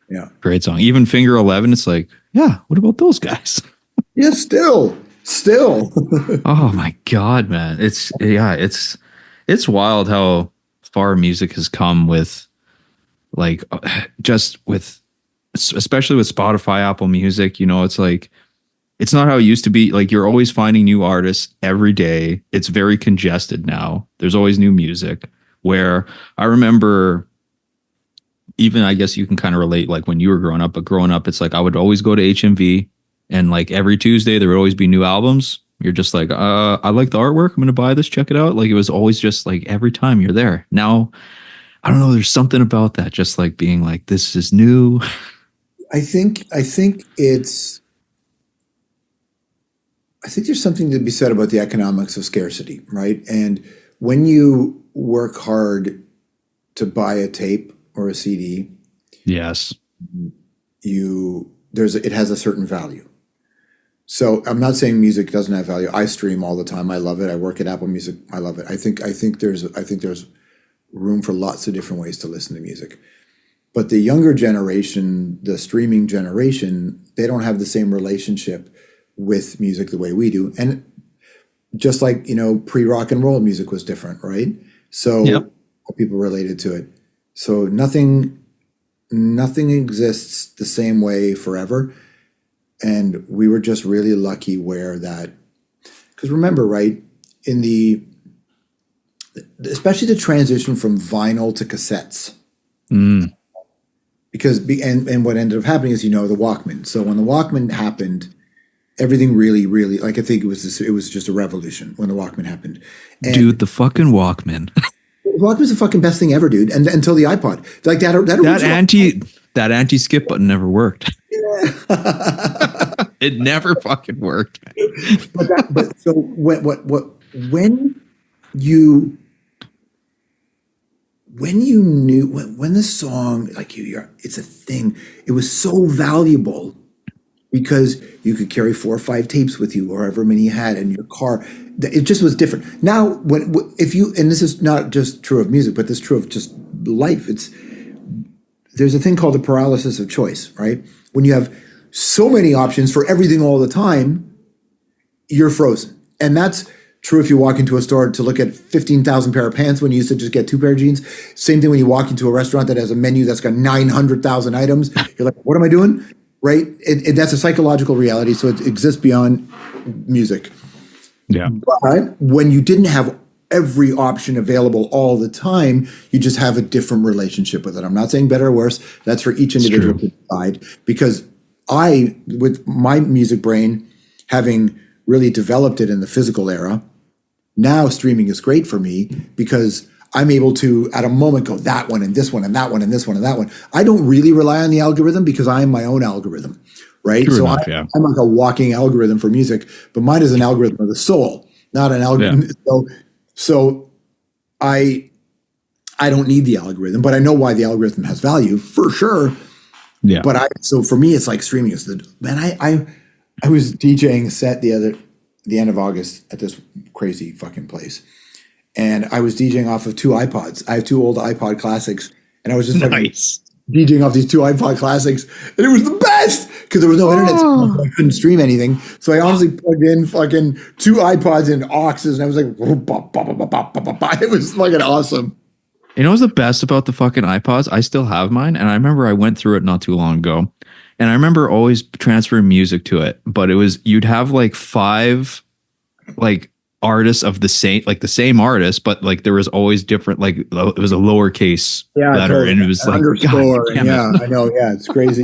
Yeah. Great song. Even Finger 11, it's like, yeah, what about those guys? Yeah, still. Oh my God, man. It's wild how far music has come with like just with especially with Spotify, Apple Music, it's like it's not how it used to be. Like you're always finding new artists every day. It's very congested now. There's always new music. Where I remember, even I guess you can kind of relate, like when you were growing up. But growing up, it's like I would always go to HMV, and like every Tuesday there would always be new albums. You're just like, I like the artwork. I'm gonna buy this. Check it out. Like it was always just like every time you're there. Now, I don't know. There's something about that. Just like being like, this is new. I think there's something to be said about the economics of scarcity, right? And when you work hard to buy a tape or a CD, Yes. it has a certain value. So I'm not saying music doesn't have value. I stream all the time. I love it. I work at Apple Music. I love it. I think there's room for lots of different ways to listen to music. But the younger generation, the streaming generation, they don't have the same relationship with music the way we do. And just like, pre-rock and roll music was different, right? So Yep. people related to it. So nothing exists the same way forever. And we were just really lucky where that, because remember, right, especially the transition from vinyl to cassettes. Mm. Because and what ended up happening is the Walkman. So when the Walkman happened, everything really, really, like I think it was just a revolution when the Walkman happened. And Dude, the fucking Walkman. the Walkman's the fucking best thing ever, dude. And until the iPod, like that That anti skip button never worked. It never fucking worked. but so when you knew when the song, like it's a thing, it was so valuable because you could carry 4 or 5 tapes with you or however many you had in your car. It just was different. Now, and this is not just true of music, but this is true of just life. There's a thing called the paralysis of choice, right? When you have so many options for everything all the time, you're frozen. And that's true if you walk into a store to look at 15,000 pair of pants when you used to just get 2 pair of jeans. Same thing when you walk into a restaurant that has a menu that's got 900,000 items. You're like, what am I doing? Right? That's a psychological reality, so it exists beyond music. Yeah. But when you didn't have every option available all the time, you just have a different relationship with it. I'm not saying better or worse. That's for each individual to decide. Because with my music brain, having really developed it in the physical era, now streaming is great for me because I'm able to, at a moment, go that one and this one and that one and this one and that one. I don't really rely on the algorithm because I am my own algorithm, right? True enough, yeah. I'm like a walking algorithm for music, but mine is an algorithm of the soul, not an algorithm. Yeah. So I don't need the algorithm, but I know why the algorithm has value for sure. Yeah. But so for me, it's like streaming is I was DJing a set the end of August at this crazy fucking place. And I was DJing off of 2 iPods. I have 2 old iPod classics. And I was just nice. DJing off these 2 iPod classics. And it was the best because there was no internet. So I couldn't stream anything. So I honestly plugged in fucking 2 iPods and auxes. And I was like, it was fucking awesome. You know what's the best about the fucking iPods? I still have mine. And I remember I went through it not too long ago. And I remember always transferring music to it. But you'd have like 5 like artists of the same artist, but like there was always different, like it was a lowercase Yeah, letter, totally. and it was An like, God underscore. And damn it. yeah, I know. Yeah, it's crazy.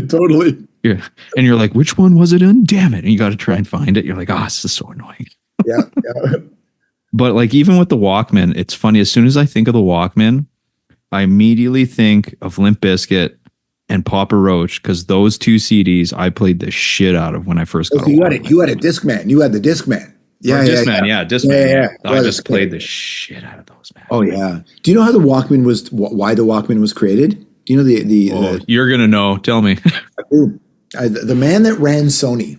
Totally. Yeah. And you're like, which one was it in? Damn it. And you got to try and find it. You're like, oh, this is so annoying. Yeah. Yeah. But like, even with the Walkman, it's funny. As soon as I think of the Walkman, I immediately think of Limp Bizkit and Papa Roach, because those two CDs I played the shit out of when I first got So a you had it. Walkman. You had a Discman. You had the Discman. Yeah, Or yeah, Discman, yeah. yeah, Discman, yeah. I Well, just played the shit out of those, man. oh yeah. Do you know how the Walkman was? Why the Walkman was created? Do you know Oh, you're gonna know. Tell me. the man that ran Sony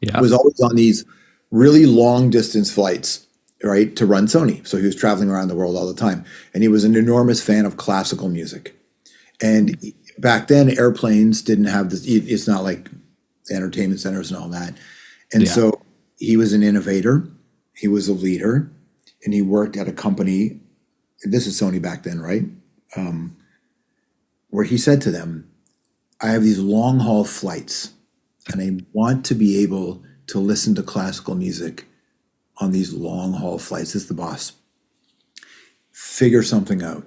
Yeah. was always on these really long distance flights, right, to run Sony. So he was traveling around the world all the time, and he was an enormous fan of classical music. And back then, airplanes didn't have this. It's not like entertainment centers and all that. And Yeah. so he was an innovator. He was a leader, and he worked at a company. This is Sony back then, right? Where he said to them, I have these long haul flights, and I want to be able to listen to classical music on these long haul flights. This is the boss. Figure something out.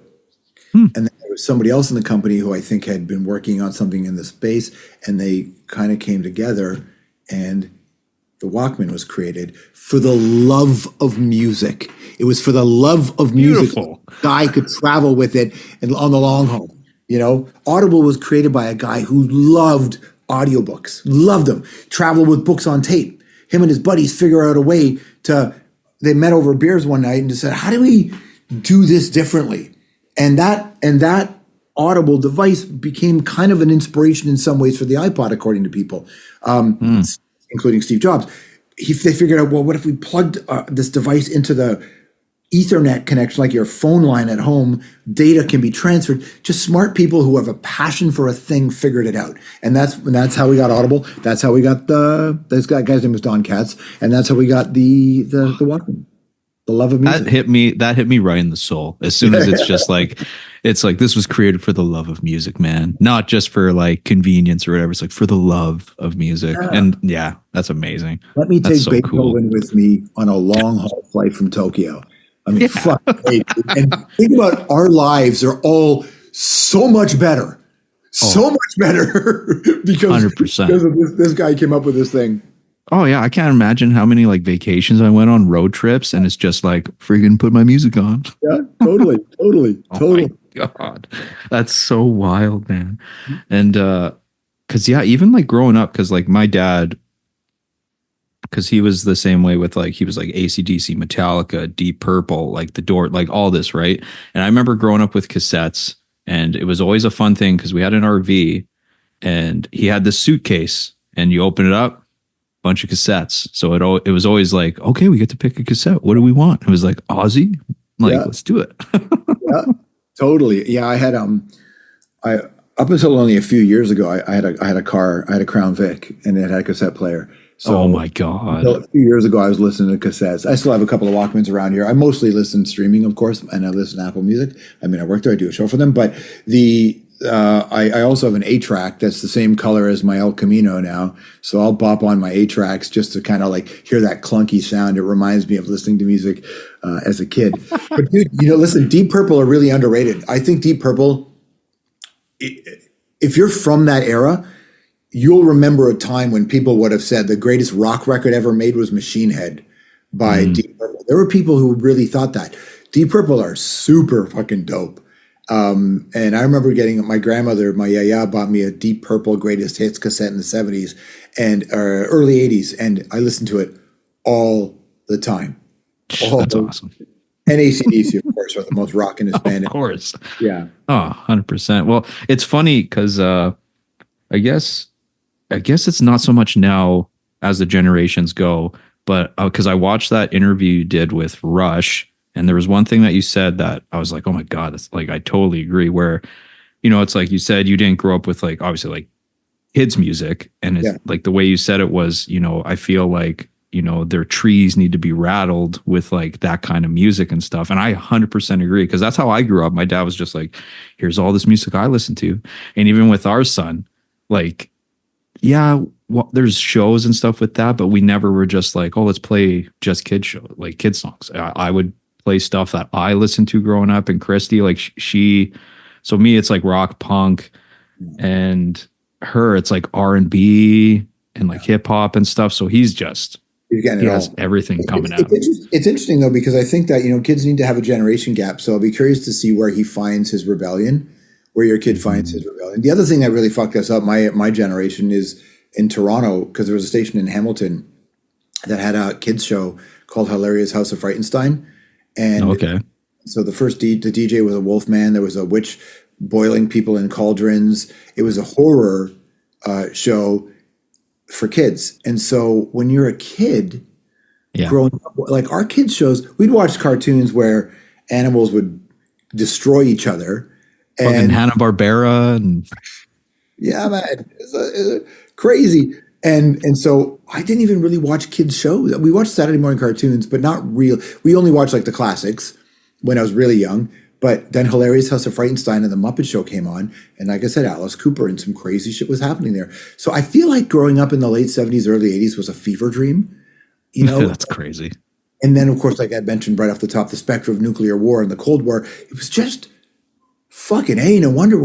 And then there was somebody else in the company who I think had been working on something in the space, and they kind of came together, and the Walkman was created for the love of music. It was for the love of music. Beautiful. A guy could travel with it and on the long haul. You know, Audible was created by a guy who loved audiobooks, loved them, traveled with books on tape. Him and his buddies figure out a way they met over beers one night and just said, how do we do this differently? And that Audible device became kind of an inspiration in some ways for the iPod, according to people, including Steve Jobs. They figured out, well, what if we plugged this device into the Ethernet connection, like your phone line at home, data can be transferred. Just smart people who have a passion for a thing figured it out. And that's how we got Audible. That's how we got this guy's name was Don Katz. And that's how we got the Walkman. The love of music. That hit me right in the soul. As soon as it's like this was created for the love of music, man. Not just for like convenience or whatever. It's like for the love of music. Yeah. And yeah, that's amazing. Let me take so Beethoven with me on a long haul flight from Tokyo. I mean, fuck. And think about our lives are all so much better. So much better because 100%. This guy came up with this thing. Oh yeah, I can't imagine how many like vacations I went on, road trips, and it's just like freaking put my music on. Yeah, totally. Oh my God, that's so wild, man. And because yeah, even like growing up, because like my dad, because he was the same way with like he was like AC/DC, Metallica, Deep Purple, like The Door, like all this, right? And I remember growing up with cassettes, and it was always a fun thing because we had an RV, and he had this suitcase, and you open it up. Bunch of cassettes. So it was always like, okay, we get to pick a cassette. What do we want? It was like Ozzy. Let's do it. Yeah, totally. Yeah, I had I up until only a few years ago, I had a car, I had a Crown Vic, and it had a cassette player. So oh my God. A few years ago, I was listening to cassettes. I still have a couple of Walkmans around here. I mostly listen streaming, of course, and I listen to Apple Music. I mean, I work there, I do a show for them, but I also have an 8-track that's the same color as my El Camino now. So I'll bop on my 8-tracks just to kind of like hear that clunky sound. It reminds me of listening to music as a kid. But dude, listen, Deep Purple are really underrated. I think Deep Purple, if you're from that era, you'll remember a time when people would have said the greatest rock record ever made was Machine Head by Deep Purple. There were people who really thought that. Deep Purple are super fucking dope. And I remember getting my grandmother, my yaya, bought me a Deep Purple greatest hits cassette in the 70s and early 80s. And I listened to it all the time. That's awesome. And AC/DC, of course, are the most rockinest band. Of course. Yeah. Oh, 100%. Well, it's funny because I guess it's not so much now as the generations go, but because I watched that interview you did with Rush. And there was one thing that you said that I was like, oh my God, it's like, I totally agree. Where, it's like you said, you didn't grow up with like, obviously like kids music. And it's like the way you said it was, I feel like, their trees need to be rattled with like that kind of music and stuff. And I 100% agree because that's how I grew up. My dad was just like, here's all this music I listen to. And even with our son, like, yeah, well, there's shows and stuff with that, but we never were just like, oh, let's play just kid show, like kid songs. I would play stuff that I listened to growing up, and Christy, like she, so me, it's like rock, punk, and her, it's like R&B and like hip hop and stuff. So He's getting he it has all. everything coming out. It's interesting though, because I think that, kids need to have a generation gap. So I'll be curious to see where he finds his rebellion, where your kid finds his rebellion. The other thing that really fucked us up, my generation, is in Toronto, because there was a station in Hamilton that had a kids show called Hilarious House of Frightenstein. And Okay. so the the DJ was a wolf man. There was a witch boiling people in cauldrons. It was a horror show for kids. And so when you're a kid Yeah. growing up, like our kids shows, we'd watch cartoons where animals would destroy each other. Fucking And Hanna-Barbera and yeah, man, it's crazy. And so I didn't even really watch kids shows. We watched Saturday morning cartoons, but not real. We only watched like the classics when I was really young. But then Hilarious House of Frightenstein and The Muppet Show came on. And like I said, Alice Cooper and some crazy shit was happening there. So I feel like growing up in the late 70s, early 80s was a fever dream, that's crazy. And then, of course, like I mentioned right off the top, the specter of nuclear war and the Cold War. It was just fucking, hey, no wonder Gen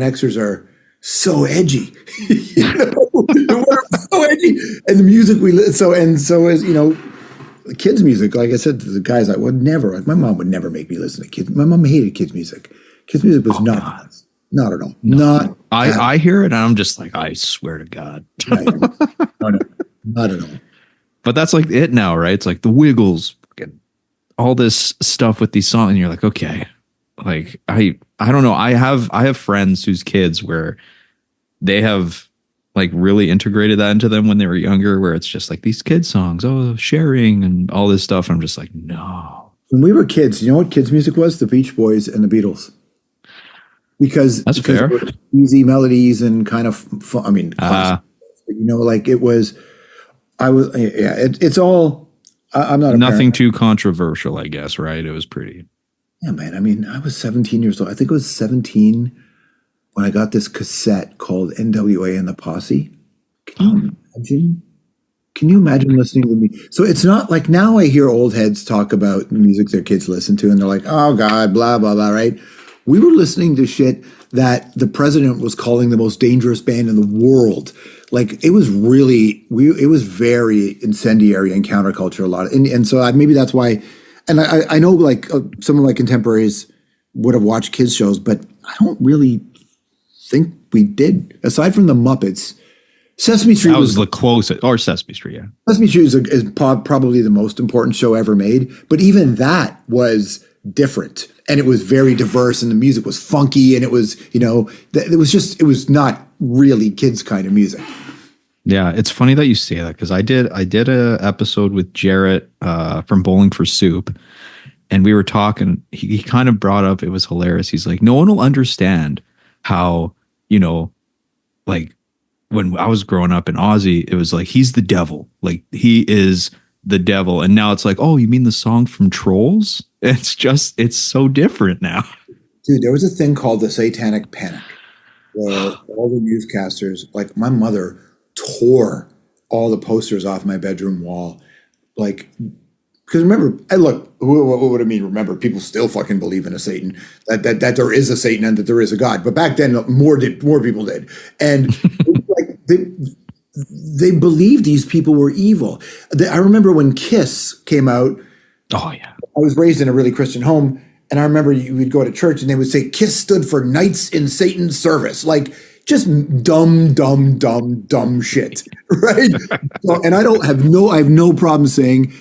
Xers are so edgy. No wonder we're so edgy. And the music so is, kids music. Like I said to the guys, I would never, like my mom would never make me listen to kids. My mom hated kids music. Kids music was not at all. No. Not I hear it and I'm just like, I swear to God. no, not at all. But that's like it now, right? It's like the Wiggles, all this stuff with these songs, and you're like, okay, like I don't know. I have friends whose kids where they have like really integrated that into them when they were younger, where it's just like these kid songs, oh, sharing and all this stuff. I'm just like, no. When we were kids, you know what kids music was? The Beach Boys and the Beatles. Because fair. It was easy melodies and kind of fun. I mean, like it was. It's all. I'm not nothing too controversial, I guess. Right? It was pretty. Yeah, man. I mean, I was 17 years old. I think it was 17 when I got this cassette called NWA and the Posse. Can you imagine listening to me? So it's not like now I hear old heads talk about the music their kids listen to, and they're like, "Oh God, blah blah blah." Right? We were listening to shit that the president was calling the most dangerous band in the world. Like it was it was very incendiary and counterculture a lot. And so maybe that's why, and I know like some of my contemporaries would have watched kids shows, but I don't really think we did. Aside from the Muppets, Sesame Street was the closest, or Sesame Street, yeah. Sesame Street is probably the most important show ever made, but even that was different. And it was very diverse, and the music was funky, and it was, it was not really kids kind of music. Yeah, it's funny that you say that because I did a episode with Jarrett from Bowling for Soup, and we were talking. He kind of brought up, it was hilarious. He's like, no one will understand how, like when I was growing up in Aussie, it was like he's the devil, like he is the devil, and now it's like, oh, you mean the song from Trolls? It's so different now. Dude, there was a thing called the Satanic Panic where all the newscasters, like my mother tore all the posters off my bedroom wall. Like, because remember, look, what would it mean? Remember, people still fucking believe in a Satan, that there is a Satan and that there is a God. But back then, more people did. And like they believed these people were evil. I remember when Kiss came out. Oh, yeah. I was raised in a really Christian home, and I remember you would go to church and they would say Kiss stood for Knights in Satan's Service. Like just dumb shit, right? And I have no problem saying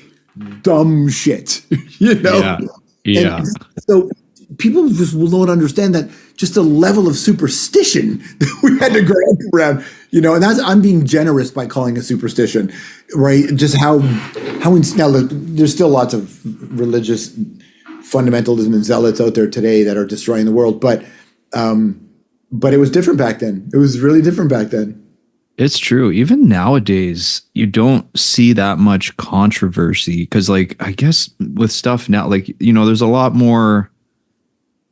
dumb shit, Yeah. And so people just will not understand that just the level of superstition that we had to grow up around, and I'm being generous by calling it superstition, right? Just how now there's still lots of religious fundamentalism and zealots out there today that are destroying the world, but it was different back then. It was really different back then. It's true. Even nowadays, you don't see that much controversy because, like, I guess with stuff now, like, there's a lot more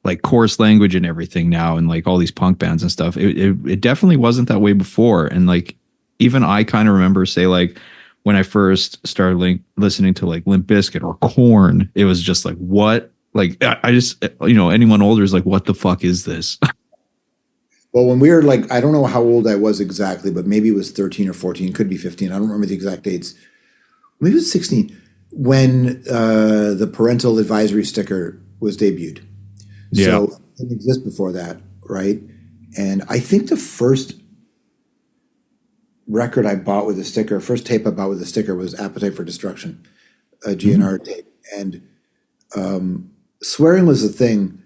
like coarse language and everything now, and like all these punk bands and stuff. It definitely wasn't that way before. And like, even I kind of remember, say, like when I first started like listening to like Limp Bizkit or Korn, it was just like, what? Like I just, anyone older is like, what the fuck is this? Well, when we were like, I don't know how old I was exactly, but maybe it was 13 or 14, could be 15. I don't remember the exact dates. Maybe it was 16 when the parental advisory sticker was debuted. Yeah. So it didn't exist before that, right? And I think the first record I bought with a sticker, first tape I bought with a sticker was Appetite for Destruction, a GNR tape. And swearing was a thing,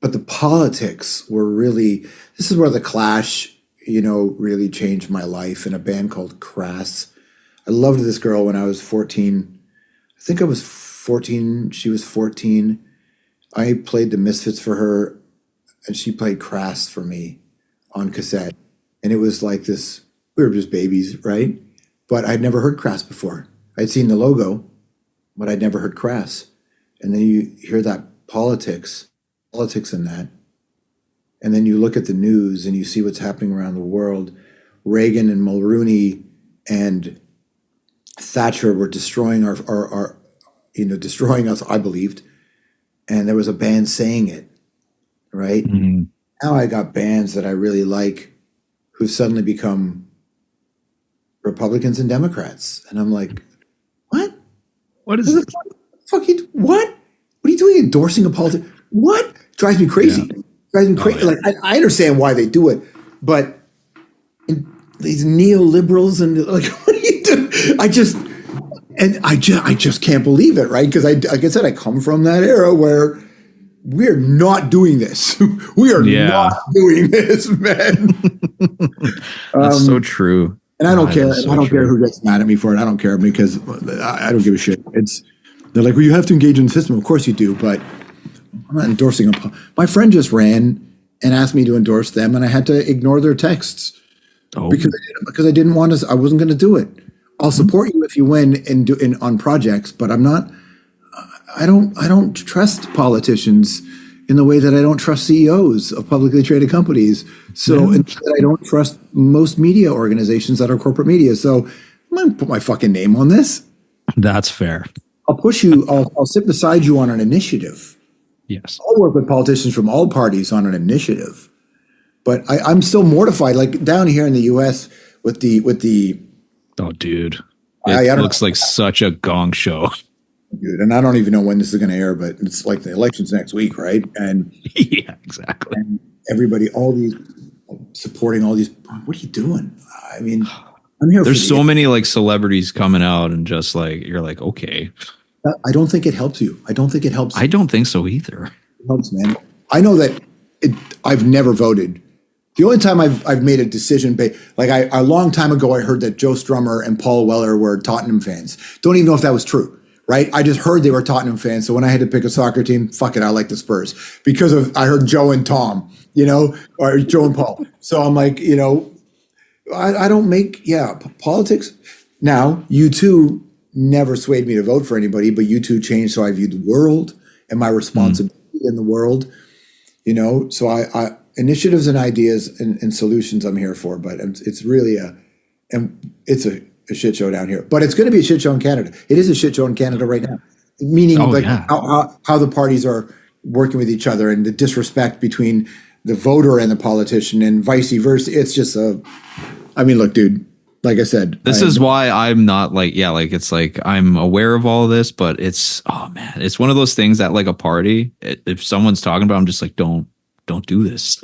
but the politics were really, this is where the Clash, really changed my life, in a band called Crass. I loved this girl when I was 14. I think I was 14. She was 14. I played the Misfits for her, and she played Crass for me on cassette. And it was like this, we were just babies, right? But I'd never heard Crass before. I'd seen the logo, but I'd never heard Crass. And then you hear that politics in that. And then you look at the news and you see what's happening around the world. Reagan and Mulrooney and Thatcher were destroying our destroying us, I believed. And there was a band saying it, right? Mm-hmm. Now I got bands that I really like who've suddenly become Republicans and Democrats. And I'm like, what? What is this? What? What are you doing endorsing a politician? What? Drives me crazy. Yeah. Drives me crazy. Oh, yeah. Like, I understand why they do it, but these neoliberals and like, what are you doing? I just can't believe it, right? Because like I said, I come from that era where we're not doing this. We are not doing this, man. That's so true. And I don't care. I don't care who gets mad at me for it. I don't care because I don't give a shit. They're like, well, you have to engage in the system. Of course you do, but I'm not endorsing them. My friend just ran and asked me to endorse them, and I had to ignore their texts because I didn't want to. I wasn't going to do it. I'll support you if you win on projects, but I'm not. I don't trust politicians in the way that I don't trust CEOs of publicly traded companies. So I don't trust most media organizations that are corporate media. So I'm going to put my fucking name on this. That's fair. I'll push you. I'll sit beside you on an initiative. Yes. I'll work with politicians from all parties on an initiative. But I'm still mortified. Like down here in the U.S. with the. Oh, dude. It looks like such a gong show. Dude, and I don't even know when this is going to air, but it's like the election's next week, right? And yeah, exactly. And everybody, all these supporting all these. What are you doing? I mean, I'm here. There's so many like celebrities coming out, and just like you're like, okay. I don't think it helps you. I don't think it helps. I don't think so either. It helps, man. I know that I've never voted. The only time I've made a decision, like a long time ago, I heard that Joe Strummer and Paul Weller were Tottenham fans. Don't even know if that was true. Right? I just heard they were Tottenham fans. So when I had to pick a soccer team, fuck it, I like the Spurs because I heard Joe and Tom, or Joe and Paul. So I'm like, I don't make, politics. Now, U2 never swayed me to vote for anybody, but U2 changed how I viewed the world and my responsibility in the world, So I initiatives and ideas and solutions I'm here for, but it's really it's a shit show down here, but it's going to be a shit show in Canada. It is a shit show in Canada right now, meaning how the parties are working with each other and the disrespect between the voter and the politician and vice versa. It's just look, dude, like I said, this is why I'm not like, it's like, I'm aware of all of this, but it's one of those things that like a party, if someone's talking about, I'm just like, don't do this.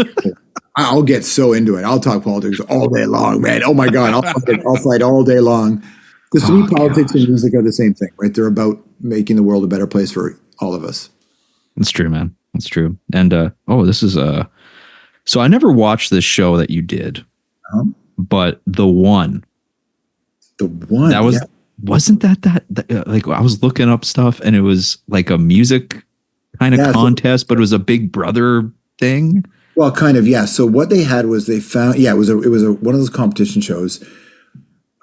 I'll get so into it. I'll talk politics all day long, man. Oh my God, I'll fight all day long. Because to me, politics and music are the same thing, right? They're about making the world a better place for all of us. That's true, man. That's true. And this is so I never watched this show that you did, but the one that was wasn't that like I was looking up stuff and it was like a music kind of contest, but it was a Big Brother thing. Well, kind of, yeah. So what they had was they found, it was one of those competition shows.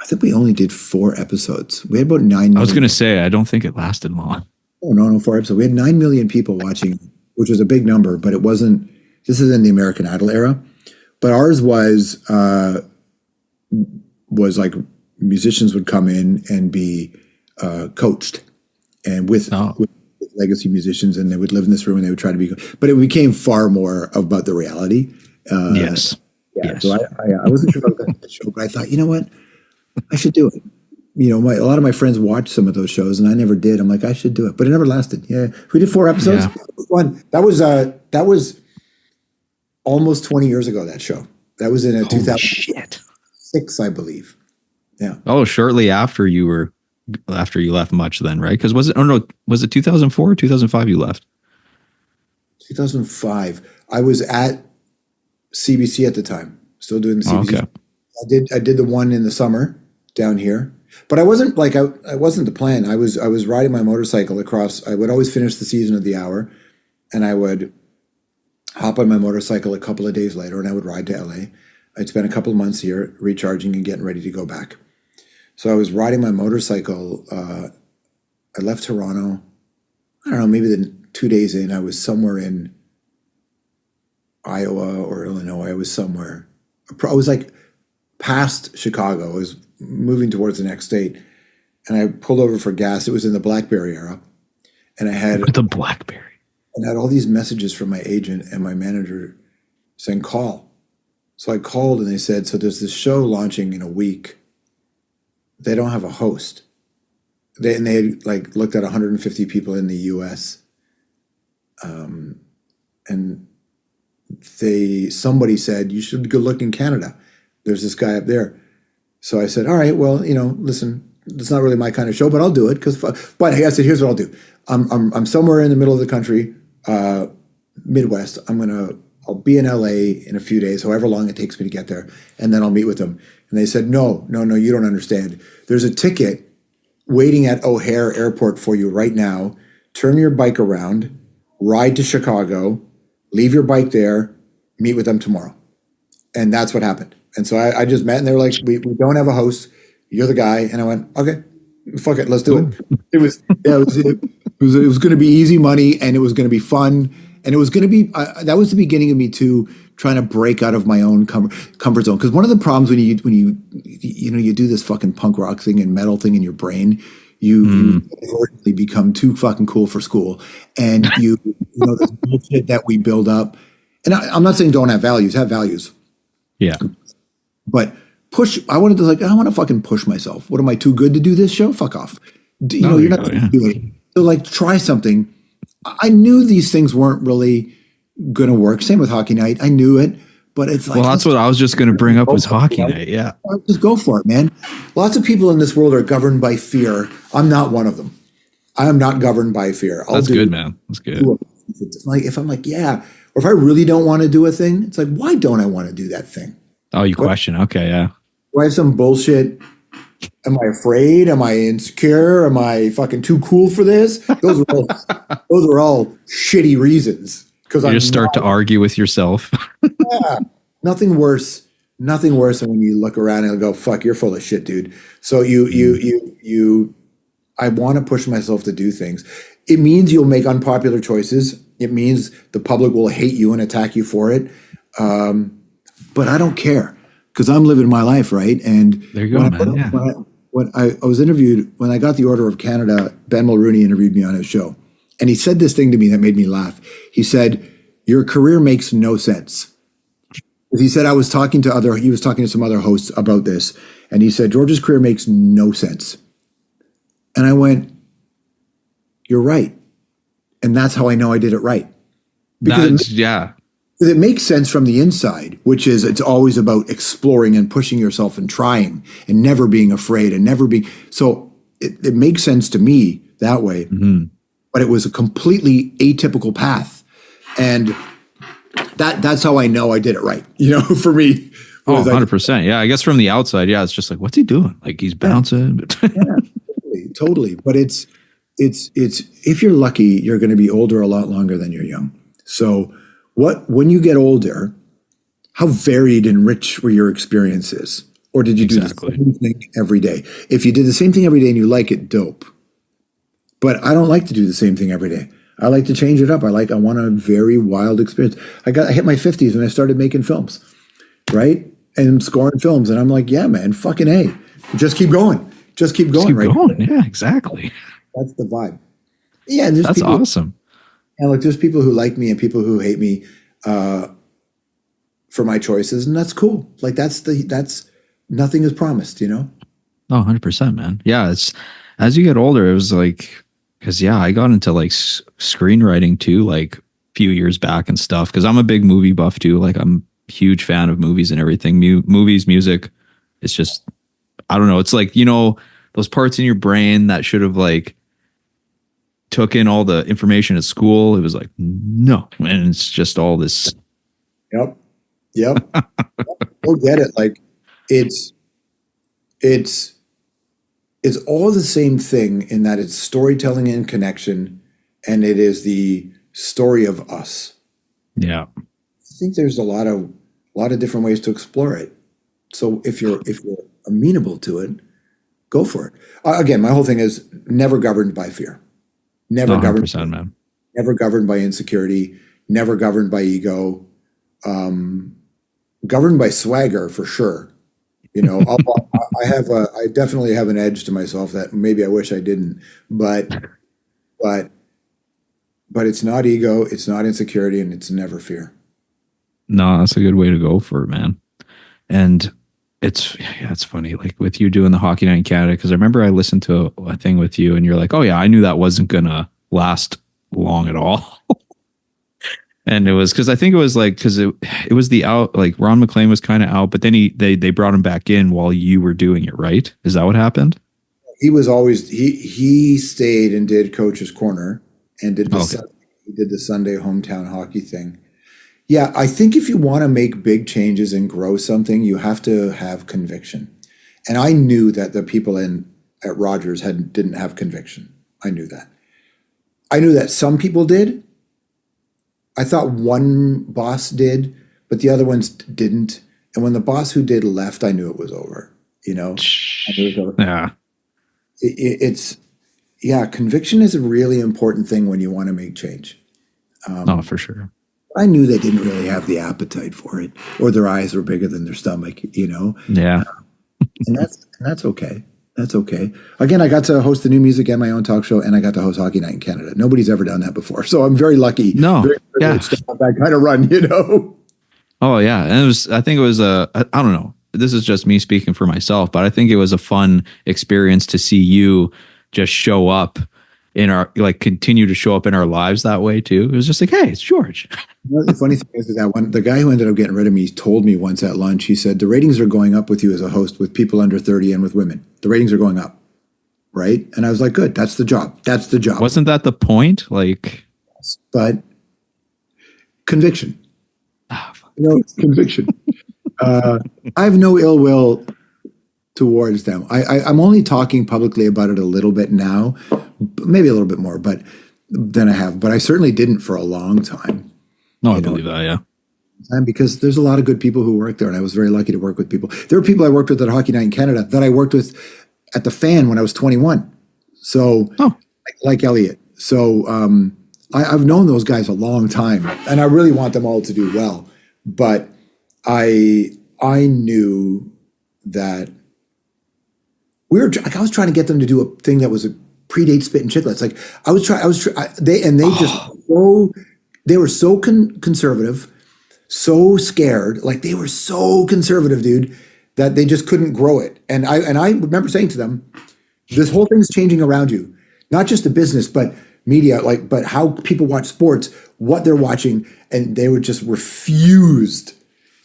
I think we only did 4 episodes. We had about 9 million. I was going to say, I don't think it lasted long. Oh, no, 4 episodes. We had 9 million people watching, which was a big number, but it wasn't, this is in the American Idol era. But ours was was like musicians would come in and be coached, and with legacy musicians, and they would live in this room and they would try to be. But it became far more about the reality. Yes. Yeah. Yes. So I wasn't sure about that show, but I thought, you know what, I should do it. You know, a lot of my friends watched some of those shows, and I never did. I'm like, I should do it, but it never lasted. Yeah, we did 4 episodes. Yeah. One that was almost 20 years ago. That show that was in 2006, I believe. Yeah. Oh, shortly after you left Much, then, right? Because was it 2004 or 2005 you left? 2005. I was at CBC at the time, still doing the CBC. Oh, okay. I did the one in the summer down here, but I wasn't like I wasn't the plan. I was riding my motorcycle across. I would always finish the season of the hour, and I would hop on my motorcycle a couple of days later, and I would ride to LA. I'd spend a couple of months here recharging and getting ready to go back. So I was riding my motorcycle. I left Toronto. I don't know, maybe 2 days in, I was somewhere in Iowa or Illinois. I was somewhere. I was like past Chicago. I was moving towards the next state, and I pulled over for gas. It was in the BlackBerry era, and I had the BlackBerry, and I had all these messages from my agent and my manager saying call. So I called, and they said, so there's this show launching in a week. They don't have a host. They had like looked at 150 people in the U.S. And somebody said, you should go look in Canada. There's this guy up there. So I said, all right, well, you know, listen, it's not really my kind of show, but I'll do it. But I said, here's what I'll do. I'm somewhere in the middle of the country, Midwest. I'll be in LA in a few days, however long it takes me to get there, and then I'll meet with them. And they said, no, you don't understand. There's a ticket waiting at O'Hare Airport for you right now. Turn your bike around, ride to Chicago, leave your bike there, meet with them tomorrow. And that's what happened. And so I just met, and they were like, we don't have a host. You're the guy. And I went, okay, fuck it, let's do it. It was going to be easy money, and it was going to be fun. And it was going to be, that was the beginning of me too, trying to break out of my own comfort zone. Because one of the problems when you do this fucking punk rock thing and metal thing in your brain, you inadvertently become too fucking cool for school. And you know, this bullshit that we build up. And I'm not saying don't have values, have values. Yeah. But I wanted to fucking push myself. What, am I too good to do this show? Fuck off. You're not going to do it. So like, try something. I knew these things weren't really going to work. Same with Hockey Night. I knew it, but it's like, well, that's what I was just going to bring up was Hockey Night. Yeah. Just go for it, man. Lots of people in this world are governed by fear. I'm not one of them. I am not governed by fear. That's good, man. That's good. If I'm like, yeah, or if I really don't want to do a thing, it's like, why don't I want to do that thing? Oh, you question. Okay. Yeah. Do I have some bullshit? Am I afraid? Am I insecure? Am I fucking too cool for this? Those are all shitty reasons. Because you just start to argue with yourself. Yeah, nothing worse than when you look around and go, "Fuck, you're full of shit, dude." So I want to push myself to do things. It means you'll make unpopular choices. It means the public will hate you and attack you for it. But I don't care. Because I'm living my life, right? And there you go, man. When I was interviewed, when I got the Order of Canada, Ben Mulrooney interviewed me on his show. And he said this thing to me that made me laugh. He said, your career makes no sense. He said, he was talking to some other hosts about this. And he said, George's career makes no sense. And I went, you're right. And that's how I know I did it right. Because it makes sense from the inside, which is it's always about exploring and pushing yourself and trying and never being afraid and never being. So it makes sense to me that way. Mm-hmm. But it was a completely atypical path. And that's how I know I did it right. You know, for me. Oh, 100%. Yeah. I guess from the outside, it's just like, what's he doing? Like he's bouncing. Totally. But it's if you're lucky, you're going to be older a lot longer than you're young. So when you get older, how varied and rich were your experiences? Or did you do the same thing every day? If you did the same thing every day and you like it, dope. But I don't like to do the same thing every day. I like to change it up. I want a very wild experience. I hit my 50s when I started making films, right? and scoring films. And I'm like, yeah, man, fucking A. Just keep going. Just keep Just going, keep right? going. Yeah, exactly. That's the vibe. Yeah, and there's That's people, awesome. and like there's people who like me and people who hate me uh, for my choices, and that's cool. Like that's nothing is promised, you know. Oh, 100%, man. Yeah, it's as you get older, it was like because yeah, I got into like screenwriting too, like a few years back and stuff. Because I'm a big movie buff too. Like I'm a huge fan of movies and everything. Movies, music. It's just I don't know. It's like those parts in your brain that should have like took in all the information at school. It was like no, and it's just all this. Yep, yep. Go get it. Like it's it's it's all the same thing in that it's storytelling and connection, and it is the story of us. Yeah, I think there's a lot of different ways to explore it. So if you're amenable to it, go for it. Again, my whole thing is never governed by fear, never governed, 100%, man. never governed by insecurity, never governed by ego, um, governed by swagger for sure. You know, I definitely have an edge to myself that maybe I wish I didn't, but but but it's not ego, it's not insecurity, and it's never fear. No, that's a good way to go for it, man. And it's funny, like with you doing the hockey night in Canada, because I remember I listened to a thing with you, and you're like, "Oh yeah, I knew that wasn't gonna last long at all." And it was because I think it was like because it was the out like Ron McLean was kind of out, but then they brought him back in while you were doing it, right? Is that what happened? He was always he stayed and did coach's corner and Okay. he did the Sunday hometown hockey thing. Yeah, I think if you want to make big changes and grow something, you have to have conviction. And I knew that the people in at Rogers didn't have conviction. I knew that. I knew that some people did. I thought one boss did, but the other ones didn't. And when the boss who did left, I knew it was over. You know, I knew it was over. Yeah. It's yeah, conviction is a really important thing when you want to make change. No, for sure. I knew they didn't really have the appetite for it, or their eyes were bigger than their stomach, you know, Yeah. and that's okay. That's okay. Again, I got to host the new music and my own talk show, and I got to host Hockey Night in Canada. Nobody's ever done that before, so I'm very lucky, No. very Yeah. privileged to have that kind of run, you know. Oh yeah. And it was. I think it was a. I don't know. This is just me speaking for myself, but I think it was a fun experience to see you just show up in our like continue to show up in our lives that way too. It was just like, hey, it's George. You know, the funny thing is that the guy who ended up getting rid of me told me once at lunch. He said the ratings are going up with you as a host with people under 30 and with women. The ratings are going up, right? And I was like, good. That's the job. That's the job. Wasn't that the point? Like, But conviction. ah, Conviction. I have no ill will towards them. I'm only talking publicly about it a little bit now, maybe a little bit more, but than I have. But I certainly didn't for a long time. no, I You know, believe that. Yeah. and because there's a lot of good people who work there, and I was very lucky to work with people. There were people I worked with at Hockey Night in Canada that I worked with at the Fan when I was 21. So, Oh, like Elliot. So, I've known those guys a long time, and I really want them all to do well. But I knew that I was trying to get them to do a thing that was a predate Spit and Chicklets. Like they just they were so conservative, so scared, like they were so conservative, dude, that they just couldn't grow it. And I remember saying to them, this whole thing's changing around you, not just the business, but media, but how people watch sports, what they're watching, and they were just refused.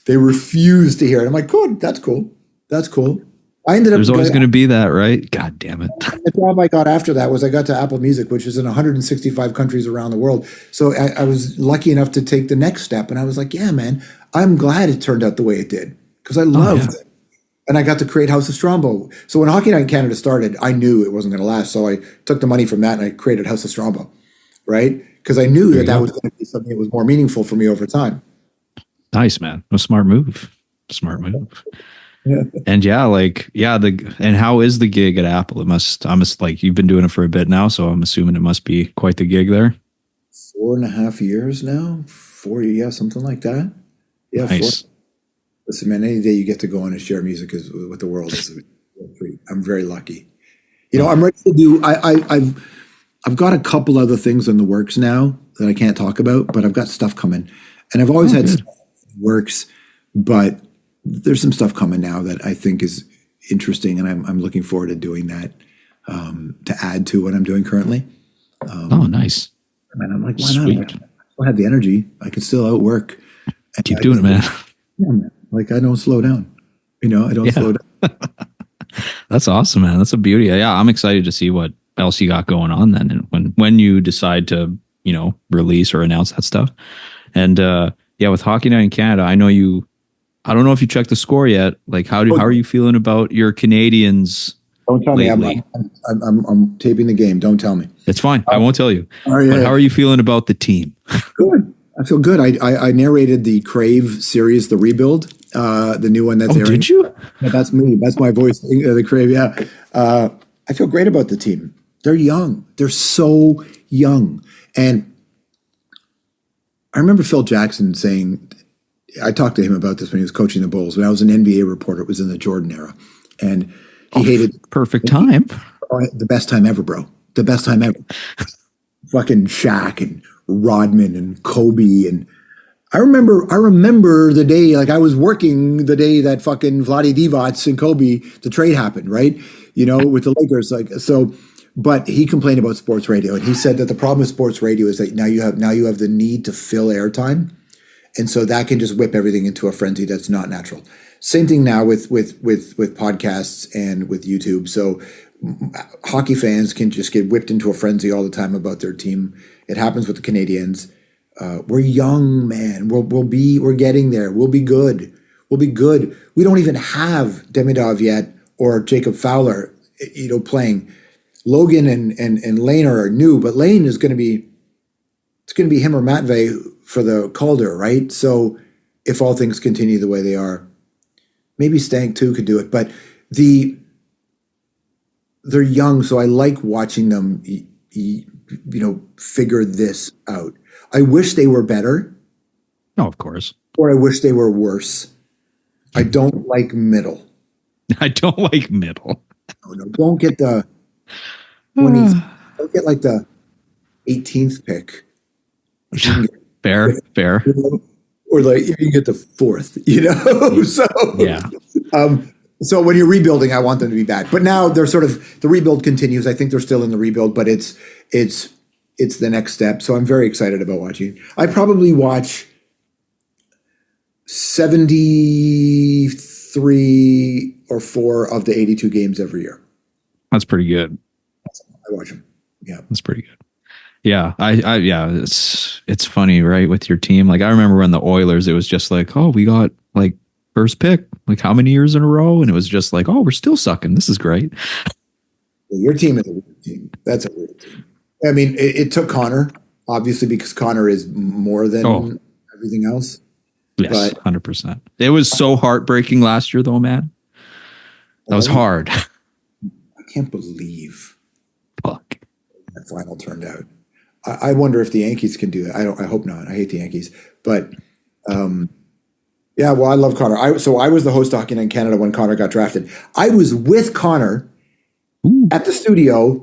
They refused to hear it. I'm like, good, that's cool. That's cool. I ended up there's always going to be that, right? God damn it. the job I got after that was I got to Apple Music, which is in 165 countries around the world. So I was lucky enough to take the next step. And I was like, yeah, man, I'm glad it turned out the way it did because I loved it. And I got to create House of Strombo. So when Hockey Night in Canada started, I knew it wasn't going to last. So I took the money from that and I created House of Strombo, right? Because I knew that was going to be something that was more meaningful for me over time. Nice, man. A smart move. Smart move. Yeah. And yeah, like and how is the gig at Apple? I'm like you've been doing it for a bit now, so I'm assuming it must be quite the gig there. 4.5 years now, 4, yeah, something like that. Yeah, Nice. Listen, man, any day you get to go on and share music with the world is a treat. I'm very lucky. I'm ready to do. I've got a couple other things in the works now that I can't talk about, but I've got stuff coming, and I've always had stuff in the works, but there's some stuff coming now that I think is interesting, and I'm looking forward to doing that to add to what I'm doing currently. Nice. And I'm like, why not? I still have the energy. I can still outwork. Keep doing it, man. Yeah, man. Like I don't slow down. I don't slow down. That's awesome, man. That's a beauty. Yeah, I'm excited to see what else you got going on then, and when you decide to, release or announce that stuff. And with Hockey Night in Canada, I know you. I don't know if you checked the score yet. Like, how are you feeling about your Canadians? Don't tell me. I'm taping the game. Don't tell me. It's fine. I won't tell you. Oh, yeah. But how are you feeling about the team? Good. I feel good. I narrated the Crave series, The Rebuild, the new one that's airing. Did you? Yeah, that's me. That's my voice. The Crave. Yeah. I feel great about the team. They're young. They're so young. And I remember Phil Jackson saying, I talked to him about this when he was coaching the Bulls. When I was an NBA reporter, it was in the Jordan era. And he hated perfect time. The best time ever, bro. The best time ever. Fucking Shaq and Rodman and Kobe. And I remember the day, like I was working the day that fucking Vlade Divac and Kobe, the trade happened, right? With the Lakers. But he complained about sports radio. And he said that the problem with sports radio is that now you have the need to fill airtime. And so that can just whip everything into a frenzy that's not natural. Same thing now with podcasts and with YouTube. So hockey fans can just get whipped into a frenzy all the time about their team. It happens with the Canadians. We're young, man. We're getting there. We'll be good. We'll be good. We don't even have Demidov yet or Jacob Fowler, playing. Logan and Lane are new, but Lane is going to be, it's going to be him or Matvey for the Calder, right? So if all things continue the way they are, maybe Stank too could do it, but they're young, so I like watching them, figure this out. I wish they were better. No, of course. Or I wish they were worse. I don't like middle. I don't like middle. No, don't get the 20s. Don't get like the 18th pick. Fair. Or like you can get the 4th, So yeah. So when you're rebuilding, I want them to be bad. But now they're sort of, the rebuild continues. I think they're still in the rebuild, but it's the next step. So I'm very excited about watching. I probably watch 73 or 4 of the 82 games every year. That's pretty good. I watch them. Yeah. That's pretty good. Yeah. It's funny, right? With your team. Like I remember when the Oilers, it was just like, oh, we got like first pick, like how many years in a row? And it was just like, oh, we're still sucking. This is great. Well, your team is a weird team. That's a weird team. I mean, it took Connor, obviously, because Connor is more than everything else. Yes, 100%. It was so heartbreaking last year, though, man. That was hard. I can't believe that final turned out. I wonder if the Yankees can do that. I hope not. I hate the Yankees, but yeah. Well, I love Connor. I was the host of Hockey Night in Canada when Connor got drafted. I was with Connor at the studio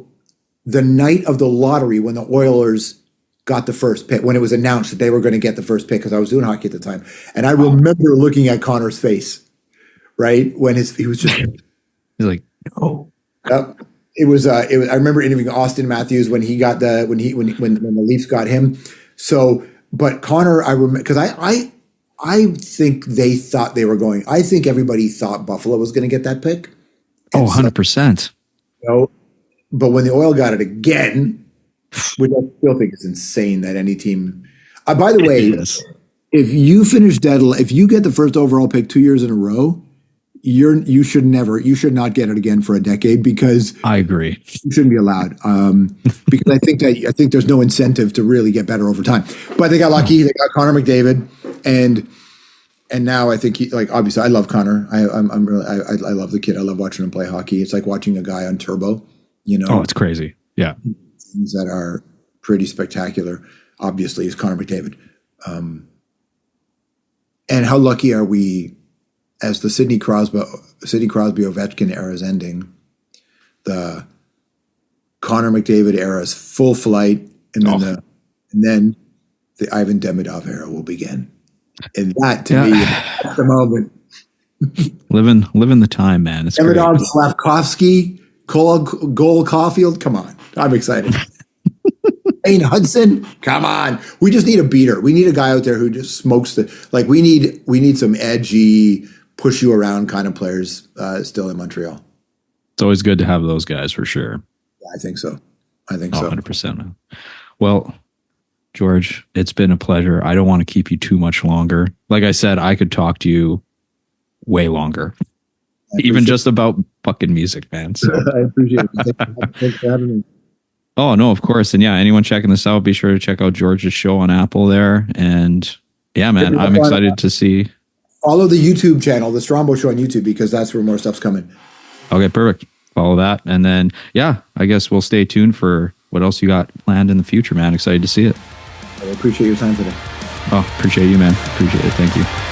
the night of the lottery when the Oilers got the first pick, when it was announced that they were going to get the first pick, because I was doing hockey at the time. And I remember looking at Connor's face, right? When he was just he's like, oh. It was I remember interviewing Austin Matthews when he got when the Leafs got him. So, but Connor, I remember, because I think they thought they were going. I think everybody thought Buffalo was going to get that pick. And 100%. But when the Oil got it again, which I still think is insane that any team. By the way, if you finish if you get the first overall pick 2 years in a row, you should not get it again for a decade, because I agree. You shouldn't be allowed. Because I think there's no incentive to really get better over time. But they got lucky. They got Connor McDavid, and now I think obviously I love Connor. I love the kid. I love watching him play hockey. It's like watching a guy on turbo. Oh, it's crazy. Yeah. Things that are pretty spectacular, obviously, is Connor McDavid. And how lucky are we as the Sidney Crosby Ovechkin era is ending, the Connor McDavid era is full flight, and then the Ivan Demidov era will begin. And that to me, at the moment, living the time, man. It's Demidov, great. Slavkovsky, Cole Caulfield. Come on, I'm excited. Wayne Hudson, come on. We just need a beater. We need a guy out there who just smokes we need some edgy, push you around kind of players still in Montreal. It's always good to have those guys for sure. Yeah, I think so. 100%, man. Well, George, it's been a pleasure. I don't want to keep you too much longer. Like I said, I could talk to you way longer, even just about fucking music, man. So. I appreciate it. Thanks for having me. Oh, no, of course. And yeah, anyone checking this out, be sure to check out George's show on Apple there. And yeah, man, I'm excited to see. Follow the YouTube channel, the Strombo Show on YouTube, because that's where more stuff's coming. Okay, perfect. Follow that. And then, yeah, I guess we'll stay tuned for what else you got planned in the future, man. Excited to see it. I appreciate your time today. Oh, appreciate you, man. Appreciate it. Thank you.